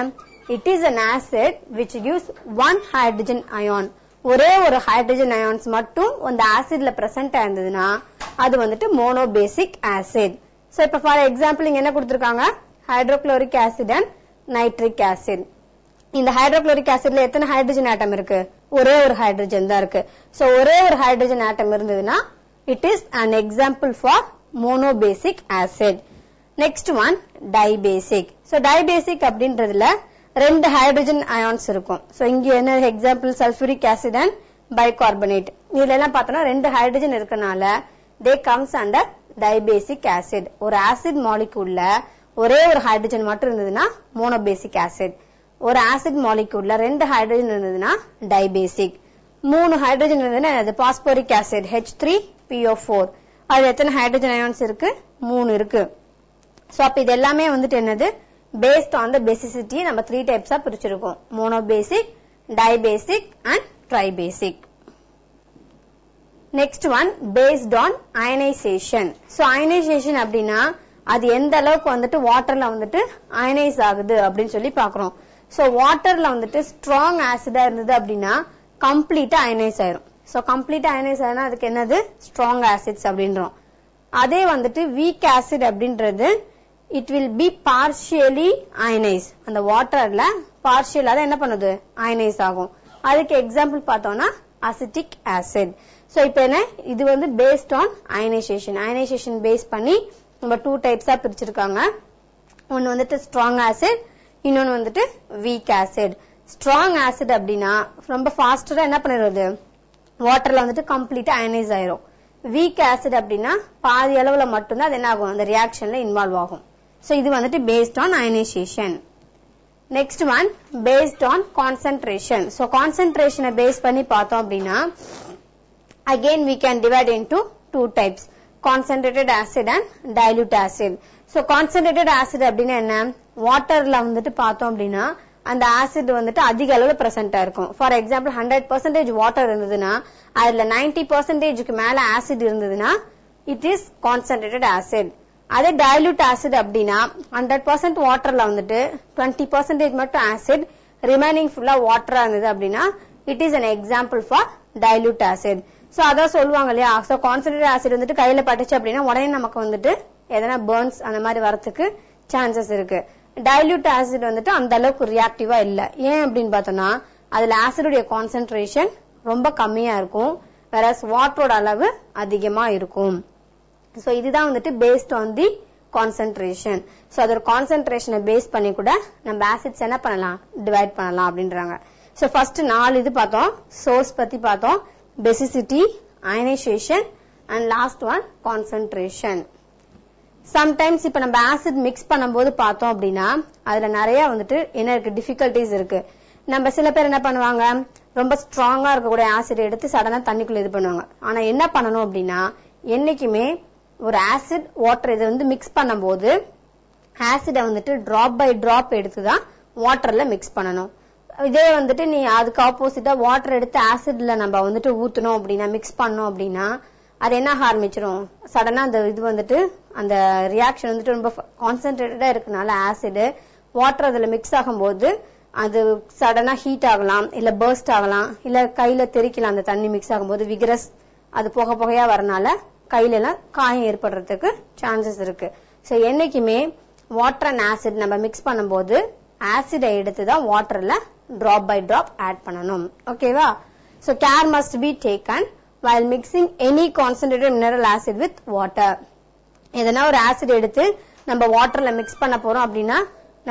It is an acid which gives one hydrogen ion. ஒரே ஒரு ஹைட்ரஜன் அயான்ஸ் மட்டும் அந்த ஆசிட்ல பிரசன்ட் ஆயிருந்ததுன்னா அது வந்துட்டு மோனோபேசிக் ஆசிட். சோ இப்ப ஃபார் எக்ஸாம்பிள் இங்க என்ன கொடுத்திருக்காங்க? Hydrochloric acid and nitric acid. இந்த ஹைட்ரோகுளோரிக் ஆசிட்ல எத்தனை ஹைட்ரஜன் ஆட்டம் இருக்கு? ஒரே ஒரு ஹைட்ரஜன் தான் இருக்கு. சோ ஒரே ஒரு ஹைட்ரஜன் ஆட்டம் இருந்ததுன்னா it is an example for monobasic acid. Next one dibasic. So dibasic அப்படின்றதுல ரெண்டு ஹைட்ரஜன் அயான்ஸ் இருக்கும். சோ இங்க என்ன example? Sulphuric acid and bicarbonate. இதுல எல்லாம் பார்த்தோம்னா ரெண்டு ஹைட்ரஜன் இருக்கனால they comes under dibasic acid. ஒரு ஆசிட் மாலிக்யூல்ல ஒரே ஒரு ஹைட்ரஜன் மட்டும் இருந்ததுன்னா மோனோபேசிக் ஆசிட். ஒரு ஆசிட் மாலிக்யூல்ல ரெண்டு ஹைட்ரஜன் இருந்ததுன்னா டைபேசிக். மூணு ஹைட்ரஜன் இருந்ததுன்னா அது பாஸ்போரிக் ஆசிட் H3PO4. அது எத்தனை ஹைட்ரஜன் அயான்ஸ் இருக்கு? 3 இருக்கு. சோ அப்ப இது எல்லாமே வந்துட்டு என்னது? based on the basicity நம்ம 3 types ah பிரிச்சிருக்கோம். monobasic, dibasic and tribasic. Next one based on ionization. So ionization அப்படின்னா அது எந்த அளவுக்கு வந்துட்டு வாட்டர்ல வந்துட்டு அயனைஸ் ஆகுது அப்படின்னு சொல்லி பாக்குறோம். சோ வாட்டர்ல வந்துட்டு ஸ்ட்ராங் ஆசிடா இருந்தது அப்படின்னா கம்ப்ளீட்டா அயனைஸ் ஆயிரும். சோ கம்ப்ளீட்டா அயனைஸ் ஆனா அதுக்கு என்னது? ஸ்ட்ராங் ஆசிட்ஸ் அப்படின்றோம். அதே வந்துட்டு வீக் ஆசிட் அப்படின்றது it will be partially ionized. அந்த வாட்டர்ல பார்ஷியலா தான் என்ன பண்ணுது? அயனைஸ் ஆகும். அதுக்கு எக்ஸாம்பிள் பார்த்தோம்னா அசிட்டிக் ஆசிட். சோ இப்போ என்ன இது வந்து based on ionization. ionization base பண்ணி நம்ம 2 டைப்ஸா பிரிச்சிருக்காங்க. ஒன்னு வந்துட்டு ஸ்ட்ராங் ஆசிட், இன்னொன்னு வந்துட்டு வீக் ஆசிட். ஸ்ட்ராங் ஆசிட் அப்படின்னா ரொம்ப ஃபாஸ்டரா என்ன பண்ணிடுறது? வாட்டர்ல வந்துட்டு கம்ப்ளீட்டா அயனைஸ் ஆயிரும். வீக் ஆசிட் அப்படின்னா பாதி அளவுல மட்டும்தான் அது என்ன ஆகும்? அந்த ரியாக்ஷன்ல இன்வால்வ் ஆகும். So இது வந்துட்டு based on ionization. Next one based on concentration. So concentration base பண்ணி பார்த்தோம் அப்படின்னா again we can divide into 2 types, concentrated acid and dilute acid. So concentrated acid அப்படின்னா என்ன? வாட்டர்ல வந்துட்டு பார்த்தோம் அப்படின்னா அந்த ஆசிட் வந்துட்டு அதிக அளவுல பிரசன்டா இருக்கும். ஃபார் எக்ஸாம்பிள் 100% வாட்டர் இருந்ததுன்னா அதுல 90% மேல ஆசிட் இருந்ததுன்னா it is concentrated acid. அதே டைல்யூட் ஆசிட் அப்படின்னா 100% வாட்டர்ல வந்துட்டு 20% மட்டும் ஆசிட், ரிமைனிங் ஃபுல்லா வாட்டரா இருந்தது அப்படின்னா it is an example for dilute acid. So அதான் சொல்லுவாங்க இல்லையா? சோ கான்சென்ட்ரேட்டட் ஆசிட் வந்துட்டு கையில பட்டுச்சு அப்படின்னா உடனே நமக்கு வந்துட்டு எதனா பர்ன்ஸ் அந்த மாதிரி வரதுக்கு சான்சஸ் இருக்கு. டைல்யூட் ஆசிட் வந்துட்டு அந்த அளவுக்கு ரியாக்டிவா இல்ல. ஏன் அப்படின்னு பார்த்தோம்னா அதுல ஆசிடுடைய கான்சென்ட்ரேஷன் ரொம்ப கம்மியா இருக்கும், வேறஸ் வாட்டரோட அளவு அதிகமா இருக்கும். சோ இதுதான் வந்துட்டு based on the concentration. So அதோட கான்சென்ட்ரேஷனை பேஸ் பண்ணி கூட நம்ம ஆசிட்ஸ் என்ன பண்ணலாம்? டிவைட் பண்ணலாம் அப்படின்றாங்க. சோ ஃபர்ஸ்ட் 4 இது பார்த்தோம். சோர்ஸ் பத்தி பார்த்தோம், basicity, ionization and last one concentration. Sometimes இப்ப நம்ம ஆசிட் மிக்ஸ் பண்ணும்போது பார்த்தோம் அப்படின்னா அதுல நிறைய வந்துட்டு என்ன இருக்கு? டிஃபிகல்டிஸ் இருக்கு. நம்ம சில பேர் என்ன பண்ணுவாங்க? ரொம்ப ஸ்ட்ராங்கா இருக்கக்கூடிய ஆசிட் எடுத்து சடனா தண்ணிக்குள்ள இது பண்ணுவாங்க. ஆனா என்ன பண்ணணும் அப்படின்னா என்னைக்குமே ஒரு ஆசிட் வாட்டர் இதை வந்து மிக்ஸ் பண்ணும்போது ஆசிட வந்துட்டு டிராப் பை டிராப் எடுத்துதான் வாட்டர்ல மிக்ஸ் பண்ணணும். இதே வந்துட்டு நீ அதுக்கு ஆப்போசிட்டா வாட்டர் எடுத்து ஆசிட்ல நம்ம வந்துட்டு ஊத்தணும் அப்படின்னா மிக்ஸ் பண்ணோம் அப்படின்னா அது என்ன ஆரம்பிச்சிரும்? சடனா அந்த இது வந்துட்டு அந்த ரியாக்ஷன் வந்துட்டு ரொம்ப கான்சென்ட்ரேட்டடா இருக்கனால ஆசிட் வாட்டர் அதுல மிக்ஸ் ஆகும்போது அது சடனா ஹீட் ஆகலாம், இல்ல பர்ஸ்ட் ஆகலாம், இல்ல கையில தெறிக்கலாம். அந்த தண்ணி மிக்ஸ் ஆகும்போது விகரஸ் அது புகையா வரனால கையில எல்லாம் காயம் ஏற்படுறதுக்கு சான்சஸ் இருக்கு. சோ என்னைக்குமே வாட்டர் அண்ட் ஆசிட் நம்ம மிக்ஸ் பண்ணும்போது ஆசிடை எடுத்து தான் வாட்டர்ல drop by drop add பண்ணணும். ஓகேவா? So care must be taken while mixing any concentrated mineral acid with water. எதனா ஒரு ஆசிட் எடுத்து நம்ம வாட்டர்ல மிக்ஸ் பண்ண போறோம் அப்படின்னா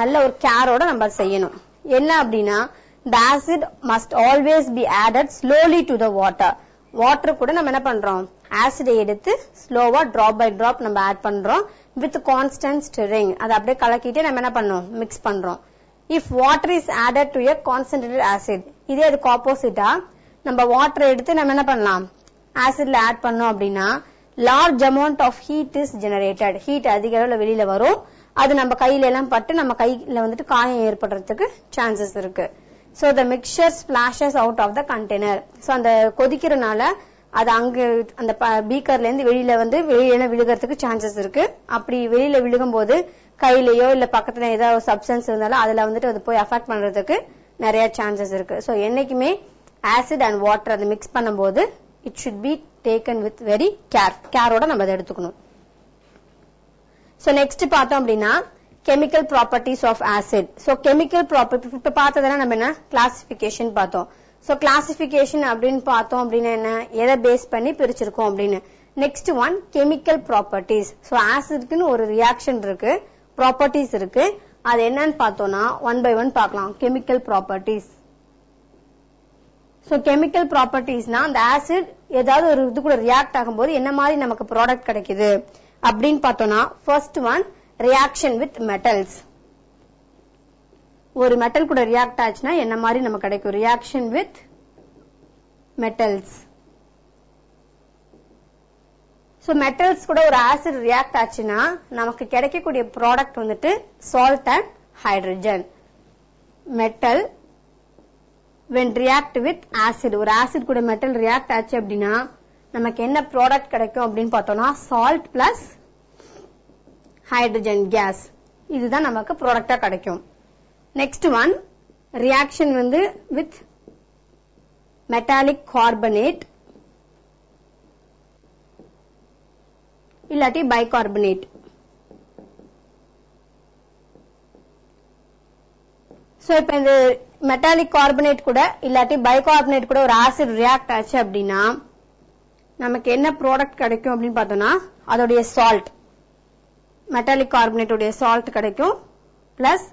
நல்ல ஒரு கேரோட நம்ம செய்யணும். என்ன அப்படின்னா the acid must always be added slowly to the water. Water கூட நம்ம என்ன பண்றோம், ஆசிடை எடுத்து ஸ்லோவா drop by drop நம்ம ஆட் பண்றோம் with constant stirring. அதை அப்படியே கலக்கிட்டு நம்ம என்ன பண்ணோம், மிக்ஸ் பண்றோம். If water is added to a concentrated acid, இதே அதுக்கு ஆப்போசிட்டா நம்ம வாட்டர் எடுத்து நம்ம என்ன பண்ணலாம், ஆசிட்ல ஆட் பண்ணோம் அப்படின்னா large amount of heat is generated. Heat அதிக அளவுல வெளியில வரும். அது நம்ம கையில எல்லாம் பட்டு நம்ம கையில வந்துட்டு காயம் ஏற்படுறதுக்கு சான்சஸ் இருக்கு. So the mixture splashes out of the container. So அந்த கொதிக்கிறனால அது அங்க அந்த பீக்கர்ல இருந்து வெளியில விழுகிறதுக்கு சான்சஸ் இருக்கு. அப்படி வெளியில விழுகும் போது கையிலயோ இல்ல பக்கத்துல ஏதாவது சப்ஸ்டன்ஸ் இருந்தாலும் அதுல வந்துட்டு அது போய் அஃபெக்ட் பண்றதுக்கு நிறைய சான்சஸ் இருக்கு. சோ என்னைக்குமே ஆசிட் அண்ட் வாட்டர் அதை மிக்ஸ் பண்ணும்போது it should be taken with very கேரோட நம்ம அதை எடுத்துக்கணும். சோ நெக்ஸ்ட் பார்த்தோம் அப்படின்னா chemical properties of acid. So chemical property இப்ப பார்த்ததுனா நம்ம என்ன கிளாசிபிகேஷன் பார்த்தோம். சோ கிளாசிபிகேஷன் அப்படின்னு பார்த்தோம் அப்படின்னா என்ன, எதை பேஸ் பண்ணி பிரிச்சிருக்கோம் அப்படின்னு. Next one chemical properties. So ஆசிட்க்குன்னு ஒரு ரியாக்ஷன் இருக்கு, ப்ராப்பர்ட்டிஸ் இருக்கு. அது என்னன்னு பார்த்தோம்னா ஒன் பை ஒன் பார்க்கலாம். Chemical properties. சோ கெமிக்கல் ப்ராப்பர்ட்டிஸ்னா அந்த ஆசிட் ஏதாவது ஒரு இது கூட ரியாக்ட் ஆகும்போது என்ன மாதிரி நமக்கு ப்ராடக்ட் கிடைக்குது அப்படின்னு பார்த்தோம்னா first one reaction with metals. ஒரு மெட்டல் கூட ரியாக்ட் ஆச்சுன்னா என்ன மாதிரி நமக்கு கிடைக்கும், reaction with metals. So metals கூட ஒரு ஆசிட் ரியாக்ட் ஆச்சுன்னா நமக்கு கிடைக்கக்கூடிய ப்ராடக்ட் வந்துட்டு salt and hydrogen. Metal when react with acid, ஒரு ஆசிட் கூட மெட்டல் ரியாக்ட் ஆச்சு அப்படின்னா நமக்கு என்ன ப்ராடக்ட் கிடைக்கும் அப்படின்னு பார்த்தோம்னா சால்ட் பிளஸ் ஹைட்ரஜன் கேஸ். இதுதான் நமக்கு ப்ராடக்டா கிடைக்கும். Next one reaction with metallic carbonate இல்லாட்டி பைகார்பனேட். சோ இப்ப இந்த மெட்டாலிக் கார்பனேட் கூட இல்லாட்டி பைகார்பனேட் கூட ஒரு ஆசிட் ரியாக்ட் ஆச்சு அப்படின்னா நமக்கு என்ன ப்ராடக்ட் கிடைக்கும் அப்படின்னு பார்த்தோம்னா அதோடைய சால்ட், மெட்டாலிக் கார்பனேட் உடைய சால்ட் கிடைக்கும் plus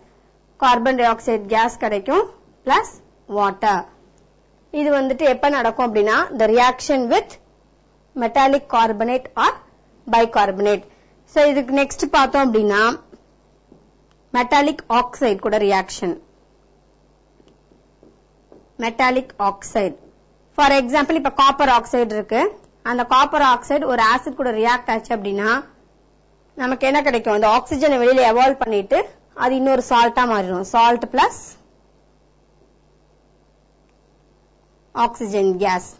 carbon dioxide gas கிடைக்கும் பிளஸ் வாட்டர். இது வந்துட்டு எப்ப நடக்கும் அப்படின்னா the reaction with metallic carbonate or bicarbonate. So இதுக்கு நெக்ஸ்ட் பார்த்தோம் அப்படின்னா மெட்டாலிக் ஆக்சைடு கூட reaction. Metallic oxide for example இப்ப காப்பர் ஆக்சைடு இருக்கு. அந்த காப்பர் ஆக்சைடு ஒரு ஆசிட் கூட ரியாக்ட் ஆச்சு அப்படின்னா நமக்கு என்ன கிடைக்கும், அந்த ஆக்சிஜனை வெளியில எவால்வ் பண்ணிட்டு அது இன்னொரு சால்ட்டா மாறிடும். Salt plus oxygen case.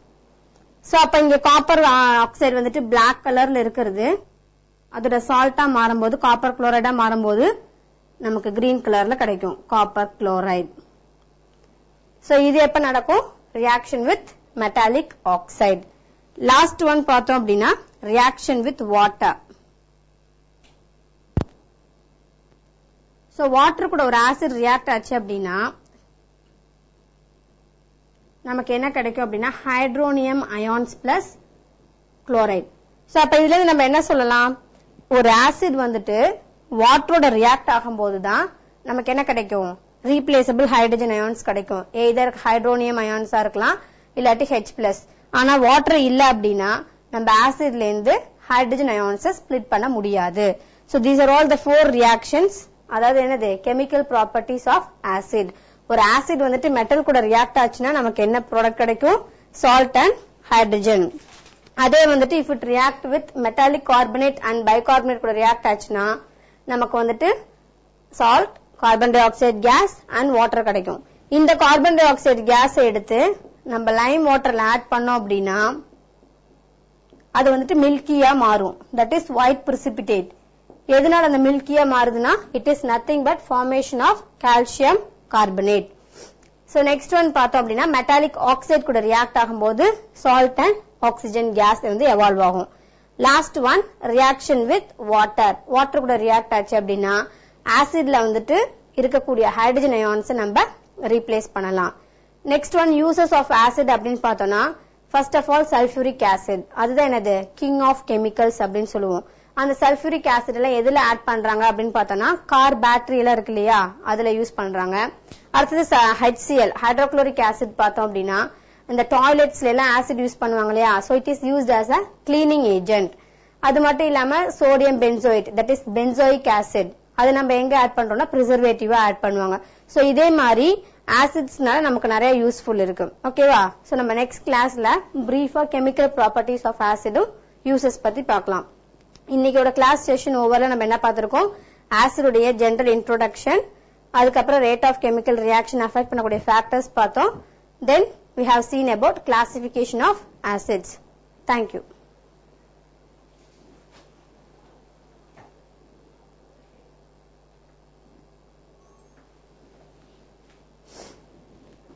So அப்ப இங்க காப்பர் ஆக்சைடு வந்துட்டு பிளாக் கலர்ல இருக்கிறது அதோட சால்ட்டா மாறும்போது காப்பர் குளோரைடா மாறும்போது நமக்கு கிரீன் கலர்ல கிடைக்கும் காப்பர் குளோரைடு. சோ இது எப்ப நடக்கும், reaction with metallic oxide. Last one பார்த்தோம் அப்படின்னா reaction with water. So water கூட ஒரு ஆசிட் ரியாக்ட் ஆச்சு அப்படின்னா நமக்கு என்ன கிடைக்கும் அப்படின்னா hydronium ions plus chloride. So அப்ப இதுல இருந்து நம்ம என்ன சொல்லலாம், ஒரு ஆசிட் வந்துட்டு வாட்டரோட ரியாக்ட் ஆகும்போதுதான் நமக்கு என்ன கிடைக்கும், ரீப்ளேசபிள் ஹைட்ரஜன் அயான்ஸ் கிடைக்கும். எய்தர் ஹைட்ரோனியம் அயான்ஸா இருக்கலாம் இல்லாட்டி H+. ஆனா வாட்டர் இல்ல அப்படின்னா நம்ம ஆசிட்ல இருந்து ஹைட்ரஜன் அயான்ஸை ஸ்பிளிட் பண்ண முடியாது. So these are all the 4 reactions. அதாவது என்னது, கெமிக்கல் ப்ராப்பர்ட்டிஸ் ஆஃப் ஆசிட். ஒரு ஆசிட் வந்துட்டு மெட்டல் கூட ரியாக்ட் ஆச்சுன்னா நமக்கு என்ன ப்ராடக்ட் கிடைக்கும், சால்ட் அண்ட் ஹைட்ரஜன். அதே வந்துட்டு if it react with metallic carbonate and bicarbonate கூட ரியாக்ட் ஆச்சுன்னா நமக்கு வந்துட்டு salt, carbon dioxide gas and water கிடைக்கும். இந்த கார்பன் டை ஆக்சைடு கேஸ் எடுத்து நம்ம லைம் வாட்டர்ல ஆட் பண்ணோம் அப்படின்னா அது வந்துட்டு மில்கியா மாறும். That is white precipitate. எதனால அந்த மில்கியா மாறுதுன்னா it is nothing but formation of calcium carbonate. So next one பார்த்தோம் அப்படின்னா மெட்டாலிக் ஆக்சைடு கூட ரியாக்ட் ஆகும்போது salt and oxygen gas evolve ஆகும். Last one reaction with water. Water கூட ரியாக்ட் ஆச்சு அப்படின்னா ஆசிட்ல வந்துட்டு இருக்கக்கூடிய ஹைட்ரஜன் அயான்ஸ் நம்ம ரீப்ளேஸ் பண்ணலாம். Next one uses of acid அப்படின்னு பார்த்தோம்னா first of all sulphuric acid. அதுதான் என்னது கிங் ஆஃப் கெமிக்கல்ஸ் அப்படின்னு சொல்லுவோம். அந்த சல்ஃபியூரிக் ஆசிட் எல்லாம் எதுல ஆட் பண்றாங்க அப்படின்னு பார்த்தோம்னா கார் பேட்டரி எல்லாம் இருக்கு இல்லையா அதுல யூஸ் பண்றாங்க. அடுத்தது HCl ஹைட்ரோகுளோரிக் ஆசிட் பார்த்தோம் அப்படின்னா இந்த டாய்லெட்ஸ்ல எல்லாம் ஆசிட் யூஸ் பண்ணுவாங்க இல்லையா, so it is used as a cleaning agent. அது மட்டும் இல்லாம sodium benzoate that is benzoic acid அது நம்ம எங்க ஆட் பண்றோம்னா பிரிசர்வேட்டிவா ஆட் பண்ணுவாங்க. சோ இதே மாதிரி ஆசிட்ஸ்னால நமக்கு நிறைய யூஸ்ஃபுல் இருக்கு. ஓகேவா? சோ நம்ம நெக்ஸ்ட் கிளாஸ்ல பிரீஃபா கெமிக்கல் ப்ராப்பர்ட்டிஸ் ஆஃப் ஆசிடும் யூசஸ் பத்தி பார்க்கலாம். இன்னைக்கோட கிளாஸ் செஷன் ஓவர்ல நம்ம என்ன பார்த்திருக்கோம், ஆசிடுடைய ஜெனரல் இன்ட்ரோடக்ஷன், அதுக்கப்புறம் rate of chemical reaction affect பண்ணக்கூடிய ஃபேக்டர்ஸ் பார்த்தோம். Then we have seen about classification of acids. Thank you.